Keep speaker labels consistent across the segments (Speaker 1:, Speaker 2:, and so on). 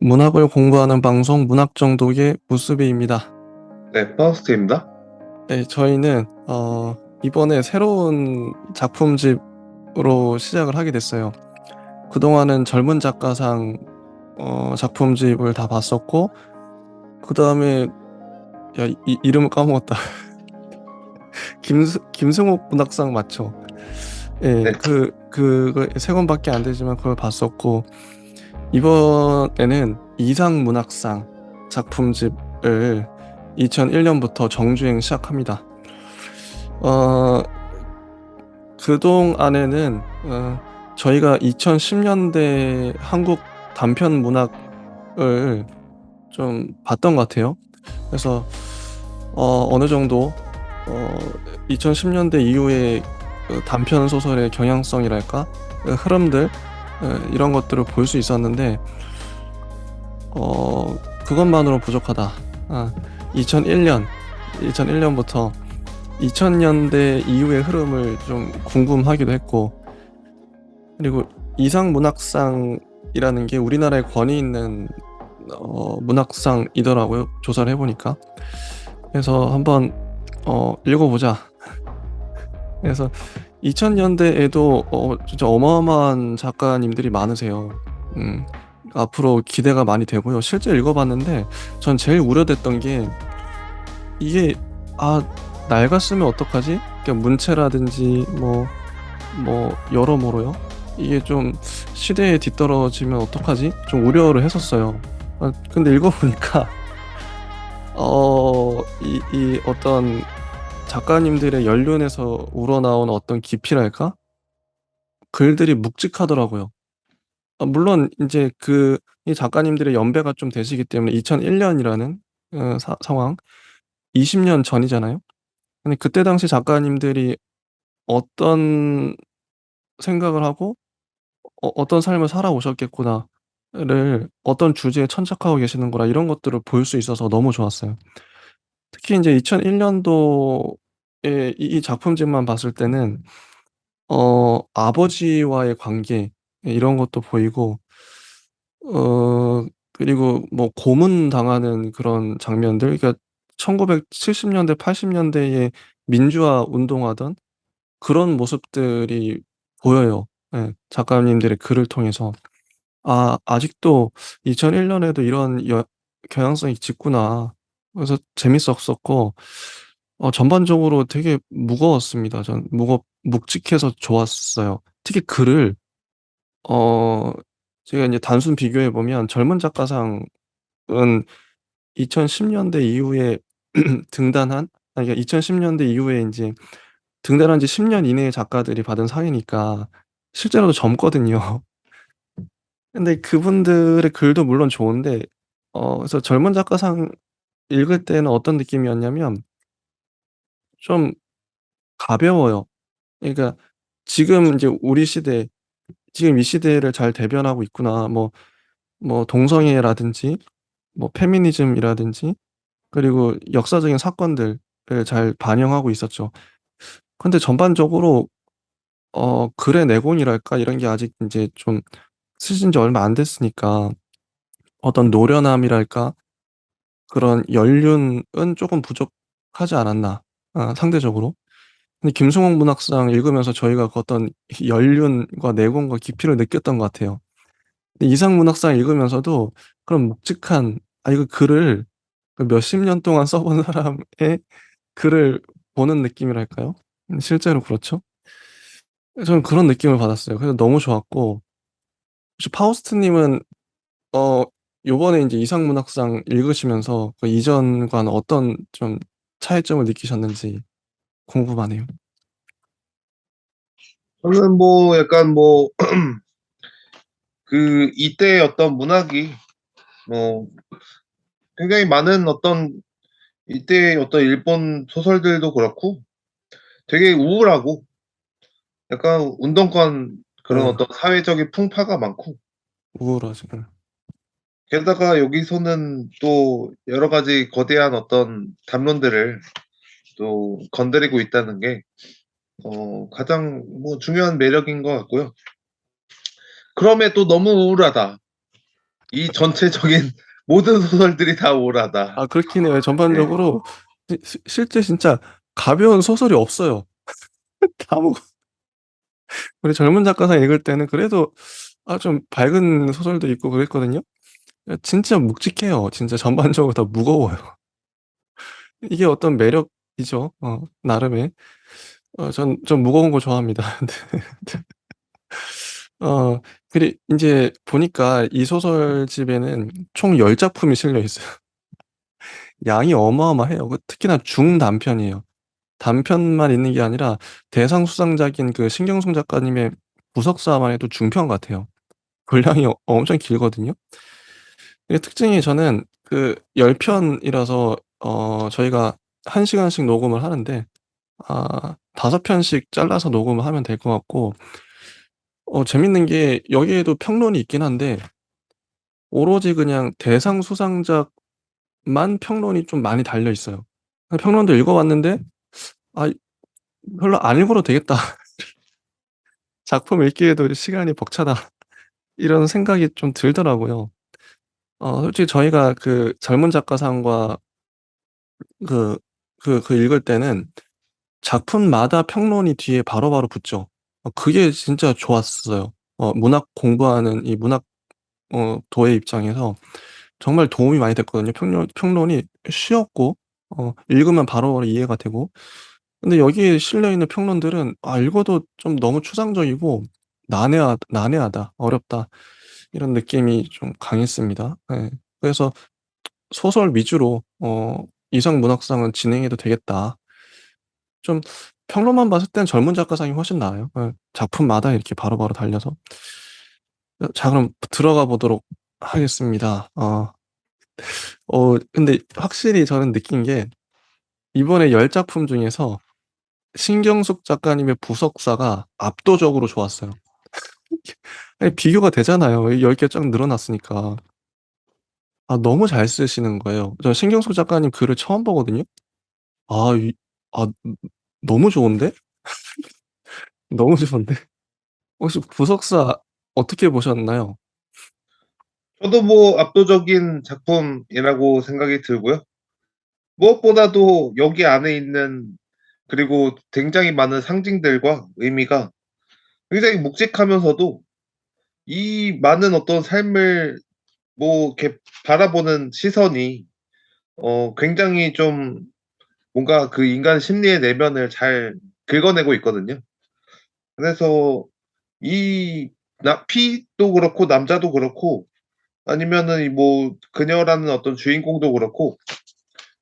Speaker 1: 문학을 공부하는 방송 문학정독의 무수비입니다.
Speaker 2: 네, 파우스트입니다.
Speaker 1: 네, 저희는 이번에 새로운 작품집으로 시작을 하게 됐어요. 그동안은 젊은 작가상 작품집을 다 봤었고, 그 다음에 이름을 까먹었다. 김승옥 문학상 맞죠? 예,
Speaker 2: 네,
Speaker 1: 그거 세 권밖에 안 되지만 그걸 봤었고, 이번에는 이상 문학상 작품집을 2001년부터 정주행 시작합니다. 어, 그동안에는 저희가 2010년대 한국 단편 문학을 좀 봤던 것 같아요. 그래서 어느 정도 2010년대 이후에 그 단편 소설의 경향성이랄까, 그 흐름들, 이런 것들을 볼 수 있었는데 그것만으로 부족하다. 2001년부터 2000년대 이후의 흐름을 좀 궁금하기도 했고, 그리고 이상 문학상이라는 게 우리나라에 권위 있는 문학상이더라고요. 조사를 해보니까. 그래서 한번 읽어보자. 그래서 2000년대에도 진짜 어마어마한 작가님들이 많으세요. 앞으로 기대가 많이 되고요. 실제 읽어봤는데 전 제일 우려됐던 게 이게 낡았으면 어떡하지? 그러니까 문체라든지 여러모로요. 이게 좀 시대에 뒤떨어지면 어떡하지? 좀 우려를 했었어요. 근데 읽어보니까 이 어떤 작가님들의 연륜에서 우러나온 어떤 깊이랄까? 글들이 묵직하더라고요. 물론 이제 이 작가님들의 연배가 좀 되시기 때문에 2001년이라는 상황, 20년 전이잖아요. 근데 그때 당시 작가님들이 어떤 생각을 하고 어떤 삶을 살아오셨겠구나를, 어떤 주제에 천착하고 계시는 거라, 이런 것들을 볼 수 있어서 너무 좋았어요. 특히 이제 2001년도에 이 작품집만 봤을 때는 아버지와의 관계, 이런 것도 보이고, 그리고 뭐 고문당하는 그런 장면들, 그러니까 1970년대 80년대에 민주화 운동하던 그런 모습들이 보여요. 예. 작가님들의 글을 통해서. 아직도 2001년에도 이런 경향성이 짙구나. 그래서 재밌었었고, 전반적으로 되게 무거웠습니다. 전 묵직해서 좋았어요. 특히 글을, 어, 제가 이제 단순 비교해 보면 젊은 작가상은 2010년대 이후에 등단한, 그러니까 2010년대 이후에 이제 등단한 지 10년 이내의 작가들이 받은 상이니까 실제로도 젊거든요. 근데 그분들의 글도 물론 좋은데, 그래서 젊은 작가상 읽을 때는 어떤 느낌이었냐면 좀 가벼워요. 그러니까 지금 이제 우리 시대, 지금 이 시대를 잘 대변하고 있구나. 동성애라든지 페미니즘이라든지, 그리고 역사적인 사건들을 잘 반영하고 있었죠. 근데 전반적으로 글의 내공이랄까, 이런 게 아직 인제 좀 쓰신 지 얼마 안 됐으니까 어떤 노련함이랄까, 그런 연륜은 쪼금 부족하지 않았나, 상대적으로. 근데 김승옥 문학상 읽으면서 저희가 그 어떤 연륜과 내공과 깊이를 느꼈던 것 같아요. 근데 이상 문학상 읽으면서도 그런 묵직한, 이거 글을 그 몇십 년 동안 써본 사람의 글을 보는 느낌이랄까요? 실제로 그렇죠. 저는 그런 느낌을 받았어요. 그래서 너무 좋았고, 혹시 파우스트 님은 어 요번에 인제 이상 문학상 읽으시면서 그 이전과는 어떤 좀 차이점을 느끼셨는지 궁금하네요.
Speaker 2: 저는 뭐 약간 뭐 그 이때의 어떤 문학이 뭐 굉장히 많은 어떤 이때의 어떤 일본 소설들도 그렇고 되게 우울하고 약간 운동권 그런
Speaker 1: 예.
Speaker 2: 어떤 사회적인 풍파가 많고
Speaker 1: 우울하죠. 예.
Speaker 2: 게다가 여기서는 또 여러 가지 거대한 어떤 담론들을 또 건드리고 있다는 게 가장 뭐 중요한 매력인 것 같고요. 그럼에 또 너무 우울하다. 이 전체적인 모든 소설들이 다 우울하다.
Speaker 1: 아 그렇긴 해요.
Speaker 2: 네.
Speaker 1: 전반적으로 실제 진짜 가벼운 소설이 없어요. 다 뭐 우리 젊은 작가상 읽을 때는 그래도 좀 밝은 소설도 있고 그랬거든요. 진짜 묵직해요. 진짜 전반적으로 다 무거워요. 이게 어떤 매력이죠. 나름의. 전 무거운 거 좋아합니다. 네. 어 인제 보니까 이 소설집에는 총 10 작품이 실려 있어요. 양이 어마어마해요. 특히나 중단편이에요. 단편만 있는 게 아니라 대상 수상작인 그 신경숙 작가님의 부석사만 해도 중편 같아요. 분량이 엄청 길거든요. 이게 특징이 저는 그 10 편이라서 저희가 1 시간씩 녹음을 하는데 5 편씩 잘라서 녹음을 하면 될 것 같고 재밌는 게 여기에도 평론이 있긴 한데 오로지 그냥 대상 수상작만 평론이 좀 많이 달려 있어요. 평론도 읽어 봤는데 '아 별로 안 읽어도 되겠다. 작품 읽기에도 시간이 벅차다.' 이런 생각이 좀 들더라고요. 솔직히 저희가 그 젊은 작가상과 그 읽을 때는 작품마다 평론이 뒤에 바로바로 붙죠. 그게 진짜 좋았어요. 문학 공부하는 이 문학 도의 입장에서 정말 도움이 많이 됐거든요. 평론이 쉬웠고 읽으면 바로바로 이해가 되고. 근데 여기에 실려 있는 평론들은 읽어도 좀 너무 추상적이고 난해하다, 어렵다 이런 느낌이 좀 강했습니다. 예. 그래서 '소설 위주로 이상 문학상은 진행해도 되겠다.' 좀 평론만 봤을 땐 젊은 작가상이 훨씬 나아요. 예. 작품마다 이렇게 바로바로 달려서. 자 그럼 들어가 보도록 하겠습니다. 근데 확실히 저는 느낀 게 이번에 10 작품 중에서 신경숙 작가님의 부석사가 압도적으로 좋았어요. 아니 비교가 되잖아요. 10개 쫙 늘어났으니까. 너무 잘 쓰시는 거예요. 저 신경숙 작가님 글을 처음 보거든요. 아 이 아 너무 좋은데? 너무 좋은데? 혹시 부석사 어떻게 보셨나요?
Speaker 2: 저도 뭐 압도적인 작품이라고 생각이 들고요. 무엇보다도 여기 안에 있는, 그리고 굉장히 많은 상징들과 의미가 굉장히 묵직하면서도 이 많은 어떤 삶을 뭐 이렇게 바라보는 시선이 굉장히 좀 뭔가 그 인간 심리의 내면을 잘 긁어내고 있거든요. 그래서 이 피도 그렇고 남자도 그렇고 아니면은 이 뭐 그녀라는 어떤 주인공도 그렇고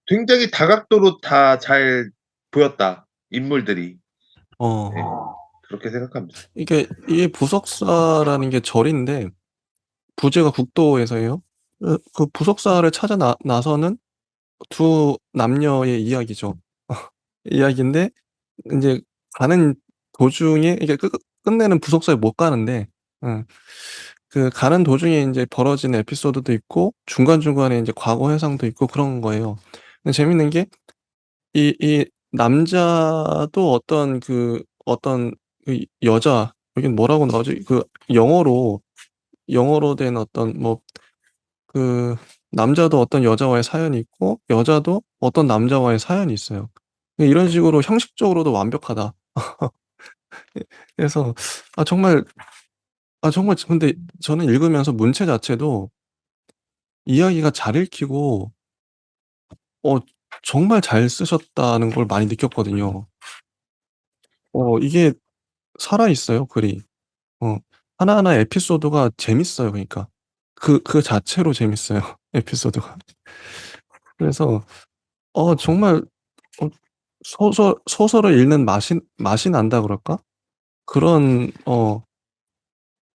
Speaker 2: 굉장히 다각도로 다 잘 보였다, 인물들이. 네.
Speaker 1: 어
Speaker 2: 그렇게 생각합니다.
Speaker 1: 이게 부석사라는 게 절인데 부제가 국도에서예요. 그 부석사를 찾아 나서는 두 남녀의 이야기죠. 이야기인데 인제 가는 도중에 이게 끝내는 부석사에 못 가는데 예 가는 도중에 인제 벌어지는 에피소드도 있고 중간중간에 인제 과거 회상도 있고 그런 거예요. 근데 재밌는 게 이 남자도 어떤 여자 여긴 뭐라고 나오지? 영어로 된 어떤 남자도 어떤 여자와의 사연이 있고 여자도 어떤 남자와의 사연이 있어요. 이런 식으로 형식적으로도 완벽하다. 그래서 정말 정말 근데 저는 읽으면서 문체 자체도 이야기가 잘 읽히고 어 정말 잘 쓰셨다는 걸 많이 느꼈거든요. 이게 살아 있어요, 글이. 어 하나하나 에피소드가 재밌어요, 그러니까. 그 자체로 재밌어요, 에피소드가. 그래서 정말 어 소설을 읽는 맛이 난다 그럴까? 그런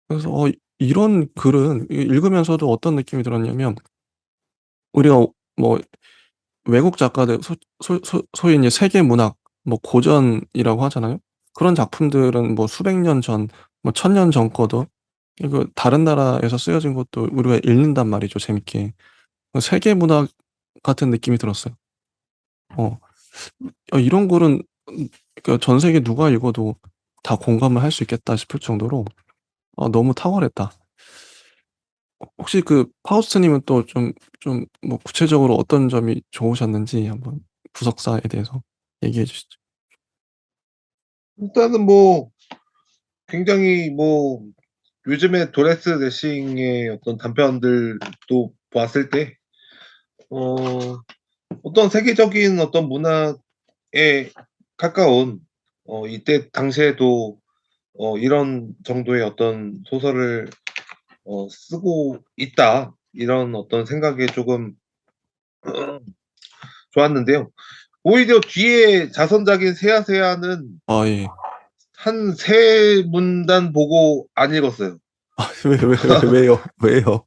Speaker 1: 그래서 이런 글은 읽으면서도 어떤 느낌이 들었냐면 우리가 뭐 외국 작가들 소위 이제 세계 문학 고전이라고 하잖아요. 그런 작품들은 뭐 수백 년 전 뭐 1000년 전 거도 이거 다른 나라에서 쓰여진 것도 우리가 읽는단 말이죠, 재밌게. 세계 문학 같은 느낌이 들었어요. 어. 이런 글은 전 세계 누가 읽어도 다 공감을 할 수 있겠다 싶을 정도로 너무 탁월했다. 혹시 그 파우스트님은 또 좀 뭐 구체적으로 어떤 점이 좋으셨는지 한번 부석사에 대해서 얘기해 주시죠.
Speaker 2: 일단은 뭐 굉장히 뭐 요즘에 도레스 레싱의 어떤 단편들도 봤을 때 어 어떤 세계적인 어떤 문화에 가까운 이때 당시에도 이런 정도의 어떤 소설을 쓰고 있다. 이런 어떤 생각에 조금 좋았는데요. 오히려 뒤에 자선작인 세아세아는
Speaker 1: 아 예.
Speaker 2: 한 세 문단 보고 안 읽었어요.
Speaker 1: 아 왜요? 왜요?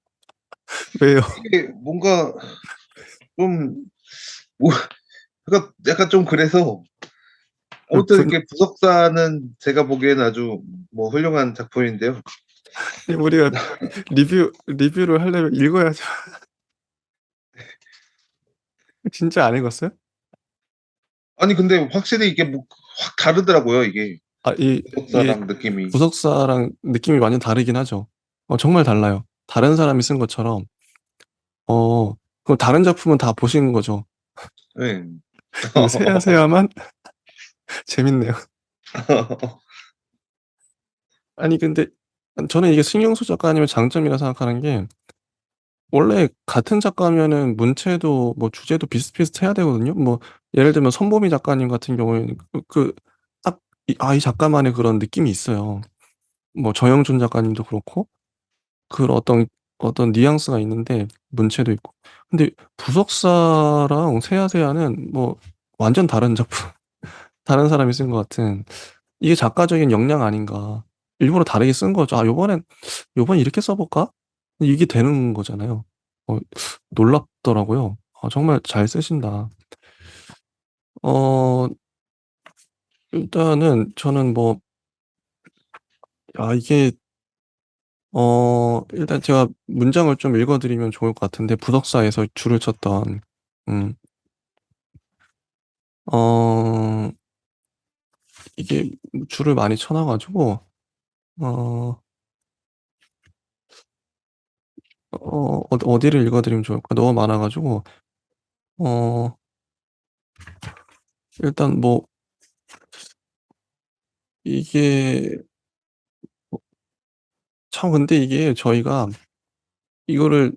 Speaker 1: 왜요?
Speaker 2: 이게 뭔가 좀 뭐 약간 좀 그래서
Speaker 1: 그
Speaker 2: 아무튼 이렇게 부석사는 제가 보기에는 아주 뭐 훌륭한 작품인데요.
Speaker 1: 우리가 리뷰를 하려면 읽어야죠. 진짜 안 읽었어요?
Speaker 2: 아니 근데 확실히 이게 뭐 확 다르더라고요, 이게
Speaker 1: 아 이게
Speaker 2: 부석사랑 느낌이.
Speaker 1: 부석사랑 느낌이 완전 다르긴 하죠. 정말 달라요. 다른 사람이 쓴 것처럼. 그럼 다른 작품은 다 보신 거죠?
Speaker 2: 예.
Speaker 1: 근데 세아세아만 재밌네요. 아니 근데 저는 이게 승용수 작가님의 장점이라 생각하는 게 원래 같은 작가면은 문체도 뭐 주제도 비슷비슷해야 되거든요. 뭐 예를 들면 선보미 작가님 같은 경우에는 딱 이 작가만의 그런 느낌이 있어요. 뭐 정영준 작가님도 그렇고 그런 어떤 뉘앙스가 있는데 문체도 있고. 근데 부석사랑 세아세아는 뭐 완전 다른 작품 다른 사람이 쓴 것 같은 이게 작가적인 역량 아닌가. 일부러 다르게 쓴 거죠. '아 요번에 이렇게 써 볼까?' 이게 되는 거잖아요. 놀랍더라고요. 정말 잘 쓰신다. 어 일단은 저는 뭐 이게 일단 제가 문장을 좀 읽어 드리면 좋을 것 같은데 부덕사에서 줄을 쳤던 음 어 이게 줄을 많이 쳐놔 가지고 어 어디를 읽어 드리면 좋을까? 너무 많아 가지고 어 일단 뭐 이게 참 근데 이게 저희가 이거를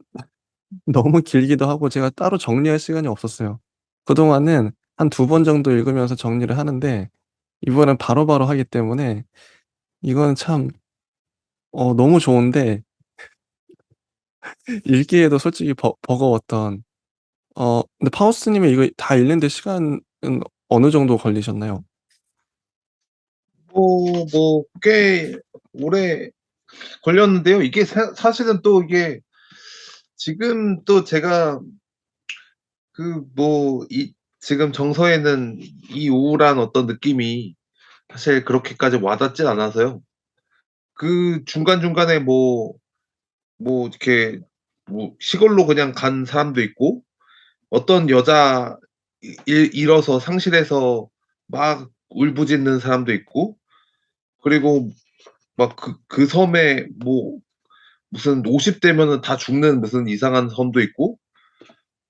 Speaker 1: 너무 길기도 하고 제가 따로 정리할 시간이 없었어요. 그동안은 한 두 번 정도 읽으면서 정리를 하는데 이번엔 바로바로 하기 때문에 이거는 참 너무 좋은데 읽기에도 솔직히 버거웠던 근데 파우스트 님은 이거 다 읽는 데 시간은 어느 정도 걸리셨나요?
Speaker 2: 뭐 꽤 오래 걸렸는데요. 이게 사실은 또 이게 지금 또 제가 지금 정서에는 이 우울한 어떤 느낌이 사실 그렇게까지 와닿진 않아서요. 그 중간중간에 뭐 이렇게 뭐 시골로 그냥 간 사람도 있고 어떤 여자 잃어서 상실해서 막 울부짖는 사람도 있고 그리고 막 그 섬에 뭐 무슨 50 대면은 다 죽는 무슨 이상한 섬도 있고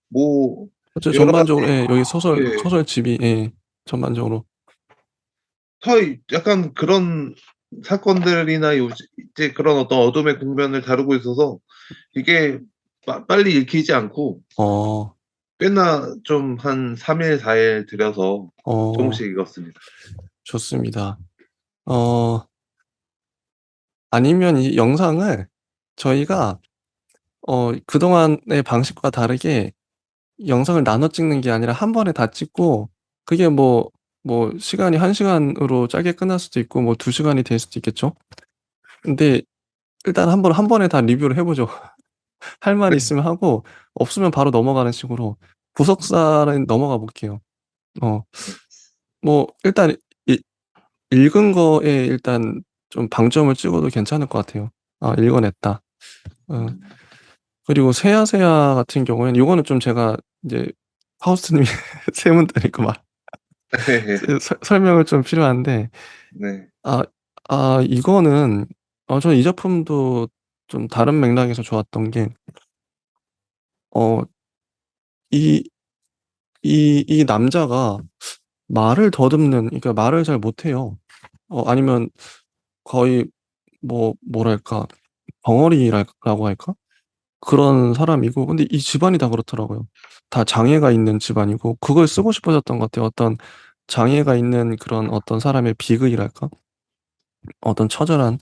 Speaker 2: 뭐 여러
Speaker 1: 전반적으로 예 여기
Speaker 2: 가지 예.
Speaker 1: 소설집이 예 전반적으로
Speaker 2: 다 약간 그런 사건들이나 이제 그런 어떤 어둠의 국면을 다루고 있어서 이게 빨리 읽히지 않고
Speaker 1: 어
Speaker 2: 꽤나 좀 한 3일 4일 들여서
Speaker 1: 어
Speaker 2: 조금씩 읽었습니다.
Speaker 1: 좋습니다. 어 아니면 이 영상을 저희가 그동안의 방식과 다르게 영상을 나눠 찍는 게 아니라 한 번에 다 찍고 그게 시간이 1 시간으로 짧게 끝날 수도 있고 뭐 2 시간이 될 수도 있겠죠. 근데 일단 한 번에 다 리뷰를 해 보죠. 할 말이
Speaker 2: 네.
Speaker 1: 있으면 하고 없으면 바로 넘어가는 식으로 구석사는 넘어가 볼게요. 어 일단 이 읽은 거에 일단 좀 방점을 찍어도 괜찮을 것 같아요. '아 읽어냈다.' 어
Speaker 2: 음.
Speaker 1: 그리고 세아세아 같은 경우에는 요거는 좀 제가 이제 하우스님이 세문다니까 막 설명을 좀 필요한데
Speaker 2: 네.
Speaker 1: 아 이거는 저는 이 작품도 좀 다른 맥락에서 좋았던 게 어 이 이 남자가 말을 더듬는, 그러니까 말을 잘 못해요. 아니면 거의 뭐랄까 벙어리랄 라고 할까? 그런 사람이고, 근데 이 집안이 다 그렇더라고요. 다 장애가 있는 집안이고, 그걸 쓰고 싶어졌던 것 같아요. 어떤 장애가 있는 그런 어떤 사람의 비극이랄까? 어떤 처절한,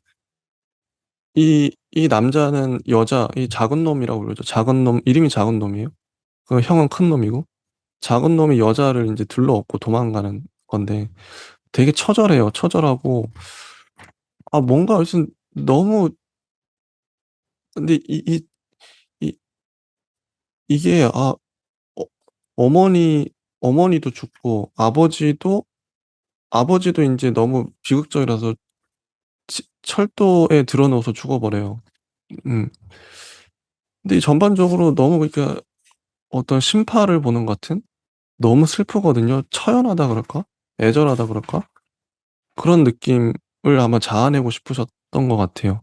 Speaker 1: 이 남자는 여자, 이 작은 놈이라고 부르죠. 작은 놈, 이름이 작은 놈이에요. 그 형은 큰 놈이고, 작은 놈이 여자를 이제 들러업고 도망가는 건데, 되게 처절해요. 처절하고, 뭔가 무슨 너무, 근데 이 이게, 어 어머니 어머니도 죽고, 아버지도 인제 너무 비극적이라서 철도에 드러 누워서 죽어 버려요. 음. 근데 이 전반적으로 너무, 그러니까 어떤 심파를 보는 것 같은, 너무 슬프거든요. 처연하다 그럴까? 애절하다 그럴까? 그런 느낌을 아마 자아내고 싶으셨던 것 같아요.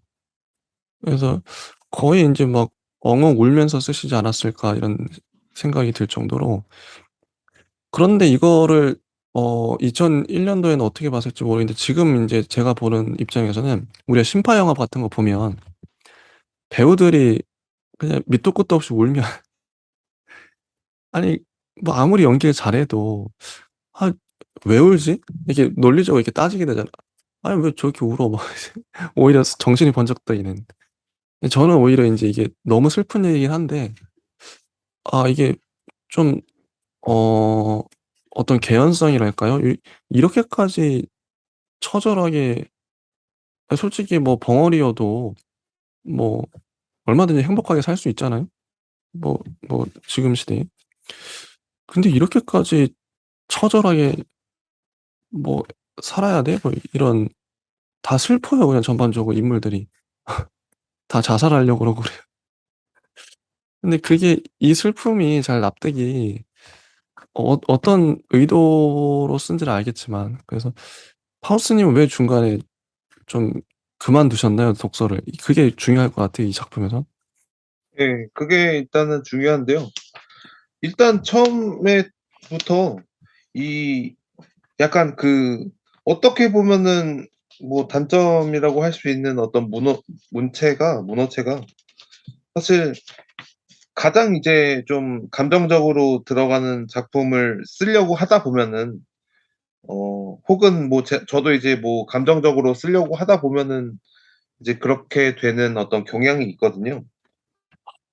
Speaker 1: 그래서 거의 인제 막 엉엉 울면서 쓰시지 않았을까, 이런 생각이 들 정도로. 그런데 이거를 2001 년도에는 어떻게 봤을지 모르겠는데, 지금 인제 제가 보는 입장에서는 우리가 심파 영화 같은 거 보면 배우들이 그냥 밑도 끝도 없이 울면 아니, 뭐 아무리 연기를 잘해도 '아 왜 울지?' 이렇게 논리적으로 이렇게 따지게 되잖아. '아니 왜 저렇게 울어?' 막 오히려 정신이 번쩍 뜨이는. 근데 저는 오히려 인제 이게 너무 슬픈 얘기긴 한데, 이게 좀 어 어떤 개연성이랄까요? 이렇게까지 처절하게, 솔직히 뭐 벙어리여도 뭐 얼마든지 행복하게 살 수 있잖아요. 뭐 지금 시대에. 근데 이렇게까지 처절하게 뭐 살아야 돼? 뭐 이런, 다 슬퍼요 그냥 전반적으로 인물들이. 다 자살하려고 그러고 그래요. 근데 그게, 이 슬픔이 잘 납득이, 어떤 의도로 쓴지는 알겠지만, 그래서 파우스님은 왜 중간에 좀 그만두셨나요, 독서를? 그게 중요할 것 같아요, 이 작품에선.
Speaker 2: 예. 그게 일단은 중요한데요. 일단 처음에부터 이 약간 어떻게 보면은 뭐 단점이라고 할 수 있는 어떤 문어체가 사실 가장 이제 좀 감정적으로 들어가는 작품을 쓰려고 하다 보면은 혹은 뭐 저도 이제 뭐 감정적으로 쓰려고 하다 보면은 이제 그렇게 되는 어떤 경향이 있거든요.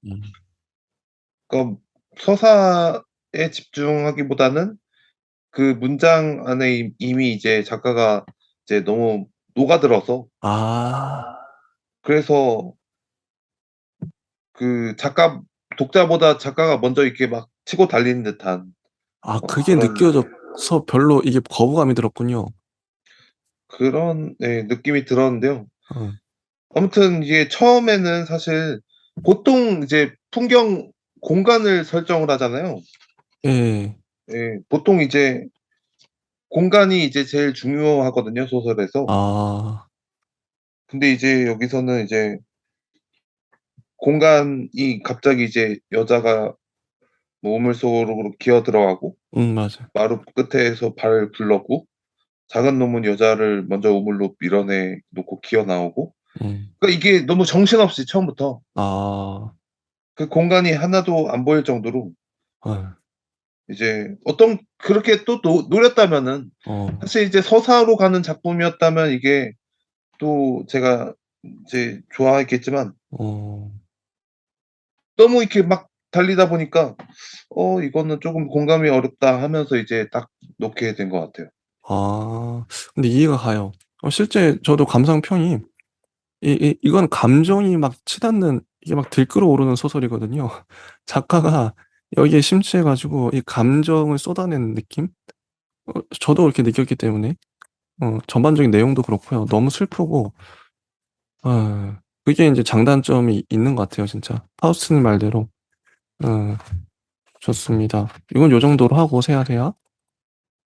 Speaker 1: 음.
Speaker 2: 그러니까 서사에 집중하기보다는 그 문장 안에 이미 이제 작가가 이제 너무 녹아들어서,
Speaker 1: 아.
Speaker 2: 그래서 독자보다 작가가 먼저 이렇게 막 치고 달리는 듯한
Speaker 1: 그게
Speaker 2: 그런
Speaker 1: 느껴져서 별로 이게 거부감이 들었군요.
Speaker 2: 예 느낌이 들었는데요.
Speaker 1: 어.
Speaker 2: 아무튼 이게 처음에는 사실 보통 이제 공간을 설정을 하잖아요.
Speaker 1: 예.
Speaker 2: 예. 보통 이제 공간이 이제 제일 중요하거든요, 소설에서.
Speaker 1: 아.
Speaker 2: 근데 이제 여기서는 이제 공간이 갑자기 이제 여자가 뭐 우물 속으로 기어 들어가고,
Speaker 1: 맞아요.
Speaker 2: 마루 끝에서 발을 굴렀고, 작은 놈은 여자를 먼저 우물로 밀어내 놓고 기어 나오고,
Speaker 1: 음.
Speaker 2: 그러니까 이게 너무 정신없이 처음부터
Speaker 1: 아.
Speaker 2: 그 공간이 하나도 안 보일 정도로
Speaker 1: 예.
Speaker 2: 이제 그렇게 또 노렸다면은,
Speaker 1: 어.
Speaker 2: 사실 이제 서사로 가는 작품이었다면 이게 또 제가 이제 좋아했겠지만,
Speaker 1: 어.
Speaker 2: 너무 이렇게 막 달리다 보니까 이거는 쪼금 공감이 어렵다.' 하면서 이제 딱 놓게 된 것 같아요.
Speaker 1: 아. 근데 이해가 가요. 실제 저도 감상평이, 이건 감정이 막 치닫는, 이게 막 들끓어오르는 소설이거든요. 작가가 여기에 심취해 가지고 이 감정을 쏟아내는 느낌? 저도 그렇게 느꼈기 때문에 전반적인 내용도 그렇고요. 너무 슬프고, 그게 인제 장단점이 있는 것 같아요 진짜. 파우스트님 말대로. 어 좋습니다. 이건 요 정도로 하고 세야세야.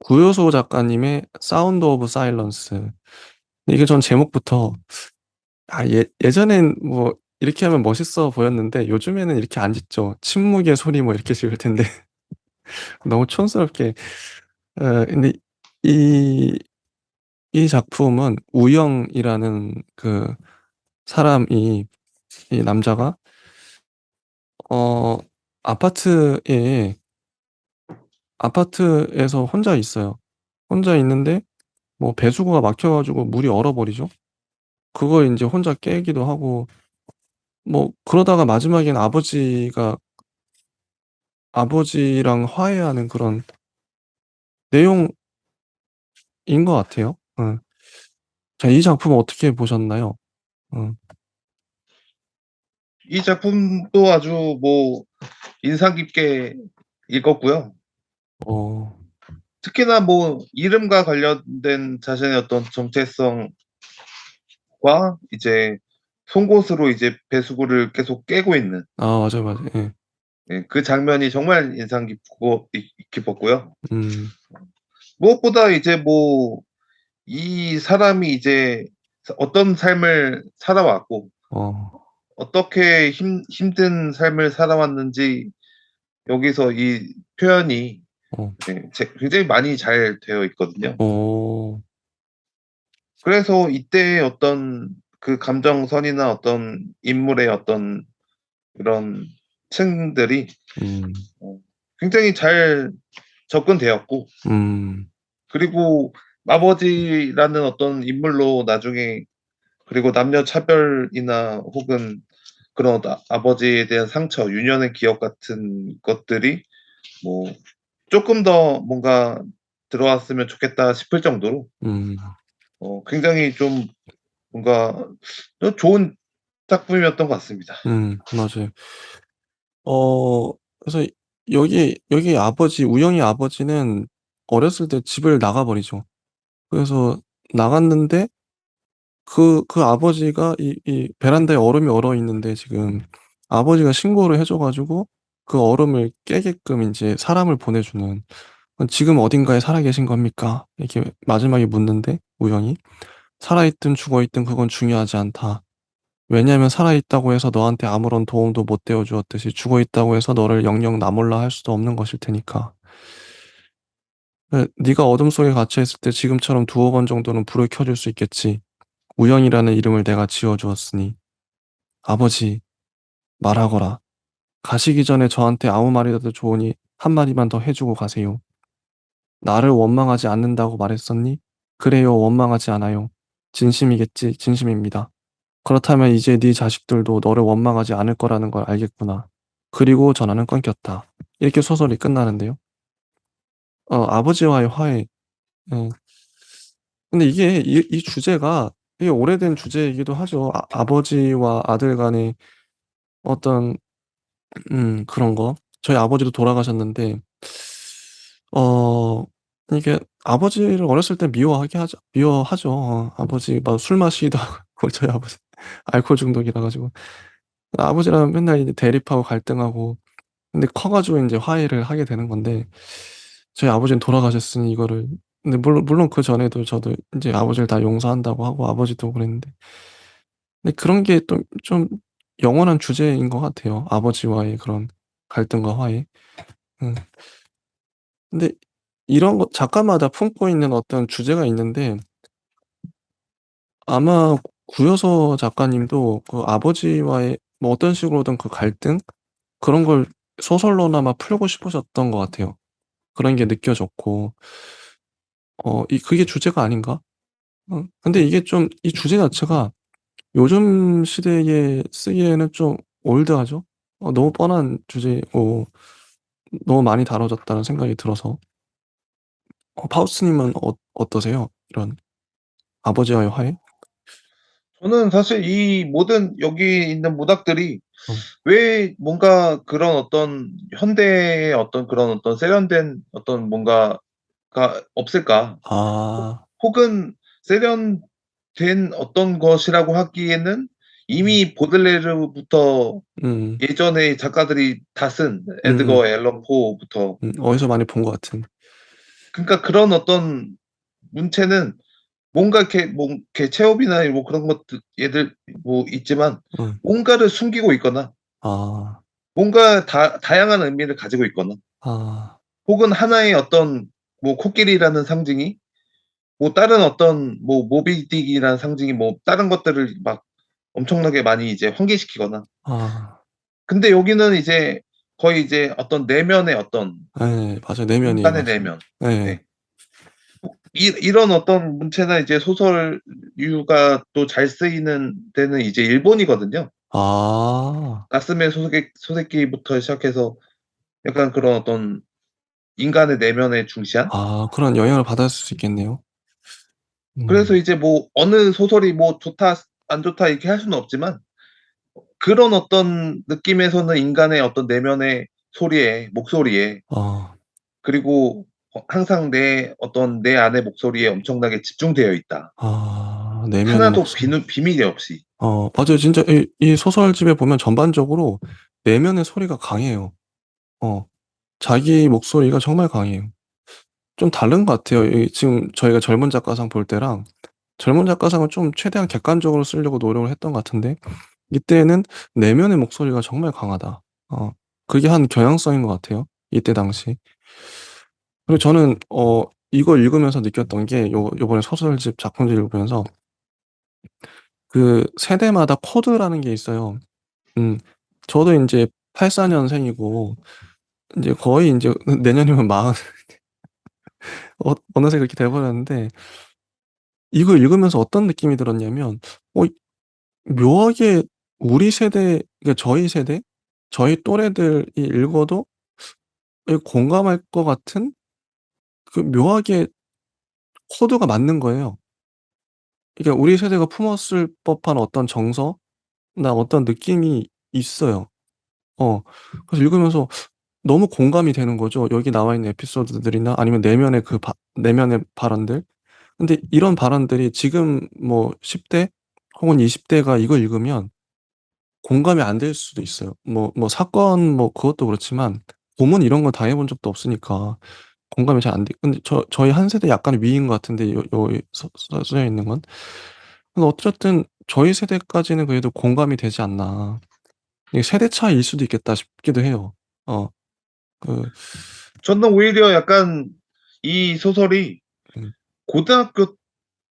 Speaker 1: 구요소 작가님의 사운드 오브 사일런스. 이게 전 제목부터, 예전엔 뭐 이렇게 하면 멋있어 보였는데 요즘에는 이렇게 안 짓죠. 침묵의 소리 뭐 이렇게 지을 텐데 너무 촌스럽게. 근데 이, 이 작품은 우영이라는 그 사람이, 이 남자가 어 아파트에 아파트에서 혼자 있어요. 혼자 있는데 뭐 배수구가 막혀가지고 물이 얼어버리죠. 그걸 이제 혼자 깨기도 하고 뭐 그러다가 마지막엔 아버지랑 화해하는 그런 내용인 것 같아요. 응. 자, 이 작품 어떻게 보셨나요? 응.
Speaker 2: 이 작품도 아주 뭐 인상 깊게 읽었고요.
Speaker 1: 어,
Speaker 2: 특히나 뭐 이름과 관련된 자신의 어떤 정체성과 이제 송곳으로 이제 배수구를 계속 깨고 있는
Speaker 1: 맞아요, 맞아요. 예.
Speaker 2: 예, 그 장면이 정말 인상 깊었고요.
Speaker 1: 음,
Speaker 2: 무엇보다 이제 뭐 이 사람이 이제 어떤 삶을 살아왔고
Speaker 1: 어,
Speaker 2: 어떻게 힘든 삶을 살아왔는지 여기서 이 표현이
Speaker 1: 어,
Speaker 2: 예, 굉장히 많이 잘 되어 있거든요.
Speaker 1: 어,
Speaker 2: 그래서 이때의 어떤 그 감정선이나 어떤 인물의 어떤 그런 층들이
Speaker 1: 음,
Speaker 2: 어, 굉장히 잘 접근되었고,
Speaker 1: 음,
Speaker 2: 그리고 아버지라는 어떤 인물로 나중에 그리고 남녀 차별이나 혹은 그런 아버지에 대한 상처, 유년의 기억 같은 것들이 뭐 조금 더 뭔가 들어왔으면 좋겠다 싶을 정도로
Speaker 1: 음,
Speaker 2: 굉장히 좀 뭔가 좋은 작품이었던 것 같습니다.
Speaker 1: 맞아요. 그래서 여기 우영이 아버지는 어렸을 때 집을 나가버리죠. 그래서 나갔는데 그 아버지가 이 베란다에 얼음이 얼어 있는데 지금 아버지가 신고를 해줘가지고 그 얼음을 깨게끔 이제 사람을 보내주는, 지금 어딘가에 살아계신 겁니까? 이렇게 마지막에 묻는데 우영이 살아있든 죽어있든 그건 중요하지 않다. 왜냐하면 살아있다고 해서 너한테 아무런 도움도 못 되어 주었듯이 죽어있다고 해서 너를 영영 나몰라 할 수도 없는 것일 테니까. 네가 어둠 속에 갇혀 있을 때 지금처럼 두어 번 정도는 불을 켜줄 수 있겠지. 우영이라는 이름을 내가 지어주었으니 아버지 말하거라. 가시기 전에 저한테 아무 말이라도 좋으니 한마디만 더 해주고 가세요. 나를 원망하지 않는다고 말했었니? 그래요, 원망하지 않아요. 진심이겠지, 진심입니다. 그렇다면 이제 네 자식들도 너를 원망하지 않을 거라는 걸 알겠구나. 그리고 전화는 끊겼다. 이렇게 소설이 끝나는데요. 아버지와의 화해. 예. 근데 이 주제가 되게 오래된 주제이기도 하죠. 아버지와 아들 간의 어떤, 그런 거. 저희 아버지도 돌아가셨는데, 어, 이게 아버지를 어렸을 때 미워하죠. 아버지 막 술 마시기도 하고, 저희 아버지 알코올 중독이라 가지고. 아버지랑 맨날 이제 대립하고 갈등하고, 근데 커가지고 이제 화해를 하게 되는 건데, 저희 아버지는 돌아가셨으니 이거를, 근데 물론 그 전에도 저도 이제 아버지를 다 용서한다고 하고 아버지도 그랬는데, 근데 그런 게 또 좀 영원한 주제인 것 같아요. 아버지와의 그런 갈등과 화해. 음. 근데 이런 거 작가마다 품고 있는 어떤 주제가 있는데, 아마 구여서 작가님도 그 아버지와의 뭐 어떤 식으로든 그 갈등 그런 걸 소설로나마 풀고 싶으셨던 것 같아요. 그런 게 느껴졌고, 그게 주제가 아닌가? 근데 이게 좀 이 주제 자체가 요즘 시대에 쓰기에는 좀 올드하죠? 너무 뻔한 주제고 너무 많이 다뤄졌다는 생각이 들어서. 파우스님은 어떠세요? 이런 아버지와의 화해?
Speaker 2: 저는 사실 이 모든 여기 있는 문학들이
Speaker 1: 어.
Speaker 2: 왜 뭔가 그런 어떤 현대의 어떤 그런 어떤 세련된 어떤 뭔가가 없을까?
Speaker 1: 아,
Speaker 2: 혹은 세련된 어떤 것이라고 하기에는
Speaker 1: 음,
Speaker 2: 이미 보들레르부터
Speaker 1: 음,
Speaker 2: 예전에 작가들이 다 쓴
Speaker 1: 음,
Speaker 2: 에드거 앨런 포부터
Speaker 1: 어디서 많이 본 것 같은.
Speaker 2: 그러니까 그런 어떤 문체는 뭔가 이렇게 체업이나 뭐 그런 것들 얘들 뭐 있지만
Speaker 1: 음.
Speaker 2: 뭔가를 숨기고 있거나
Speaker 1: 아.
Speaker 2: 뭔가 다양한 의미를 가지고 있거나
Speaker 1: 아.
Speaker 2: 혹은 하나의 어떤 뭐 코끼리라는 상징이 뭐 다른 어떤 뭐 모비딕이라는 상징이 뭐 다른 것들을 막 엄청나게 많이 이제 환기시키거나
Speaker 1: 아.
Speaker 2: 근데 여기는 이제 거의 이제 어떤 내면의 어떤
Speaker 1: 예. 맞아요. 내면이에요.
Speaker 2: 인간의
Speaker 1: 맞아요.
Speaker 2: 내면.
Speaker 1: 예.
Speaker 2: 네. 이런 어떤 문체나 이제 소설류가 또 잘 쓰이는 데는 이제 일본이거든요.
Speaker 1: 아.
Speaker 2: 나스메 소세키부터 시작해서 약간 그런 어떤 인간의 내면에 중시한?
Speaker 1: 아 그런 영향을 받았을 수 있겠네요.
Speaker 2: 그래서
Speaker 1: 음.
Speaker 2: 이제 뭐 어느 소설이 뭐 좋다 안 좋다 이렇게 할 수는 없지만 그런 어떤 느낌에서는 인간의 어떤 내면의 소리에 목소리에
Speaker 1: 아.
Speaker 2: 그리고 항상 내 안의 목소리에 엄청나게 집중되어 있다.
Speaker 1: 아 내면의
Speaker 2: 하나도
Speaker 1: 목소리.
Speaker 2: 비는 비밀이 없이.
Speaker 1: 맞아요. 진짜 이 소설집에 보면 전반적으로 내면의 소리가 강해요. 어 자기 목소리가 정말 강해요. 좀 다른 것 같아요. 이 지금 저희가 젊은 작가상 볼 때랑 젊은 작가상은 좀 최대한 객관적으로 쓰려고 노력을 했던 것 같은데 이때는 내면의 목소리가 정말 강하다. 그게 한 경향성인 것 같아요, 이때 당시. 그리고 저는 이거 읽으면서 느꼈던 게 요번에 소설집 작품들 읽으면서 그 세대마다 코드라는 게 있어요. 음 저도 인제 84 년생이고 인제 거의 인제 내년이면 40 어느새 그렇게 돼 버렸는데 이거 읽으면서 어떤 느낌이 들었냐면 어 묘하게 우리 세대 그러니까 저희 세대, 저희 또래들이 읽어도 공감할 것 같은 그 묘하게 코드가 맞는 거예요. 그러니까 우리 세대가 품었을 법한 어떤 정서나 어떤 느낌이 있어요. 그래서 읽으면서 너무 공감이 되는 거죠. 여기 나와 있는 에피소드들이나 아니면 내면의 발언들. 근데 이런 발언들이 지금 뭐 10대 혹은 20 대가 이걸 읽으면 공감이 안 될 수도 있어요. 사건 그것도 그렇지만 봄은 이런 걸 당해 본 적도 없으니까 공감이 잘 안 돼 근데 저희 한 세대 약간 위인 것 같은데 요 써져 있는 건. 근데 어쨌든 저희 세대까지는 그래도 공감이 되지 않나. 이게 세대 차이일 수도 있겠다 싶기도 해요. 어 그
Speaker 2: 저는 오히려 약간 이 소설이
Speaker 1: 음.
Speaker 2: 고등학교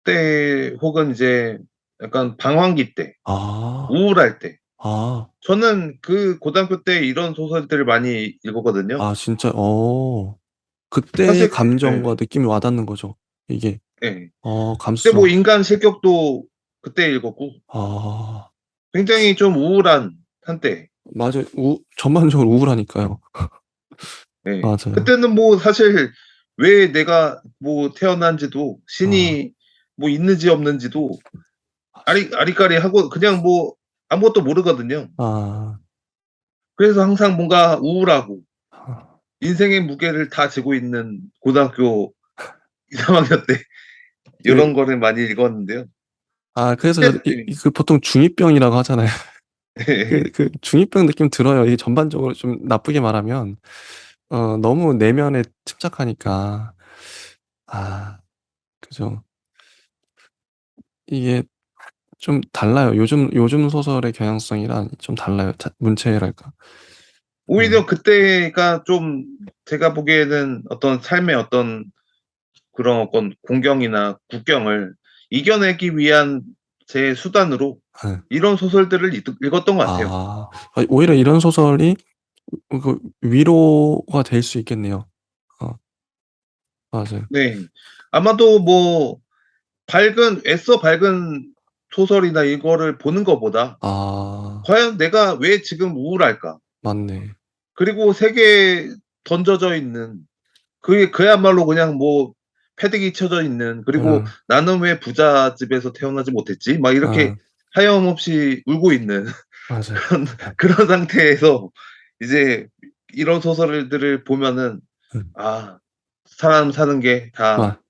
Speaker 2: 때 혹은 이제 약간 방황기 때,
Speaker 1: 아.
Speaker 2: 우울할 때
Speaker 1: 아.
Speaker 2: 저는 그 고등학교 때 이런 소설들을 많이 읽었거든요.
Speaker 1: 아 진짜 그때의
Speaker 2: 사실 예.
Speaker 1: 감정과 느낌이 와 닿는 거죠. 이게
Speaker 2: 예. 그때 뭐
Speaker 1: 감수성.
Speaker 2: 인간 실격도 그때 읽었고
Speaker 1: 아.
Speaker 2: 굉장히 좀 우울한 한때.
Speaker 1: 맞아요. 전반적으로 우울하니까요.
Speaker 2: 예.
Speaker 1: 맞아요.
Speaker 2: 그때는 뭐 사실 왜 내가 뭐 태어난지도
Speaker 1: 아.
Speaker 2: 신이 뭐 있는지 없는지도
Speaker 1: 맞아.
Speaker 2: 아리까리하고 그냥 뭐 아무것도 모르거든요.
Speaker 1: 아.
Speaker 2: 그래서 항상 뭔가 우울하고
Speaker 1: 아.
Speaker 2: 인생의 무게를 다 지고 있는 고등학교 2-3 학년 때
Speaker 1: 그
Speaker 2: 요런 거를 많이 읽었는데요.
Speaker 1: 그래서 저도
Speaker 2: 예.
Speaker 1: 그 보통 중2병이라고 하잖아요.
Speaker 2: 예.
Speaker 1: 그 중2병 느낌 들어요. 이게 전반적으로 좀 나쁘게 말하면 너무 내면에 집착하니까. 아 그죠. 이게 좀 달라요. 요즘 소설의 경향성이랑 좀 달라요. 문체랄까. 음.
Speaker 2: 오히려 그때가 좀 제가 보기에는 어떤 삶의 어떤 그런 어떤 공경이나 국경을 이겨내기 위한 제 수단으로
Speaker 1: 예.
Speaker 2: 이런 소설들을 읽었던 것 같아요.
Speaker 1: 오히려 이런 소설이 위로가 될 수 있겠네요. 어 맞아요.
Speaker 2: 네. 아마도 뭐 애써 밝은 소설이나 이거를 보는 것보다
Speaker 1: 아
Speaker 2: '과연 내가 왜 지금 우울할까?'
Speaker 1: 맞네.
Speaker 2: 그리고 세계에 던져져 있는 그게 그야말로 그냥 뭐 패대기 쳐져 있는 그리고
Speaker 1: 음
Speaker 2: '나는 왜 부자 집에서 태어나지 못했지?' 막 이렇게
Speaker 1: 어
Speaker 2: 하염없이 울고 있는
Speaker 1: 맞아요.
Speaker 2: 그런 상태에서 이제 이런 소설들을 보면은
Speaker 1: 음
Speaker 2: '아 사람 사는 게 다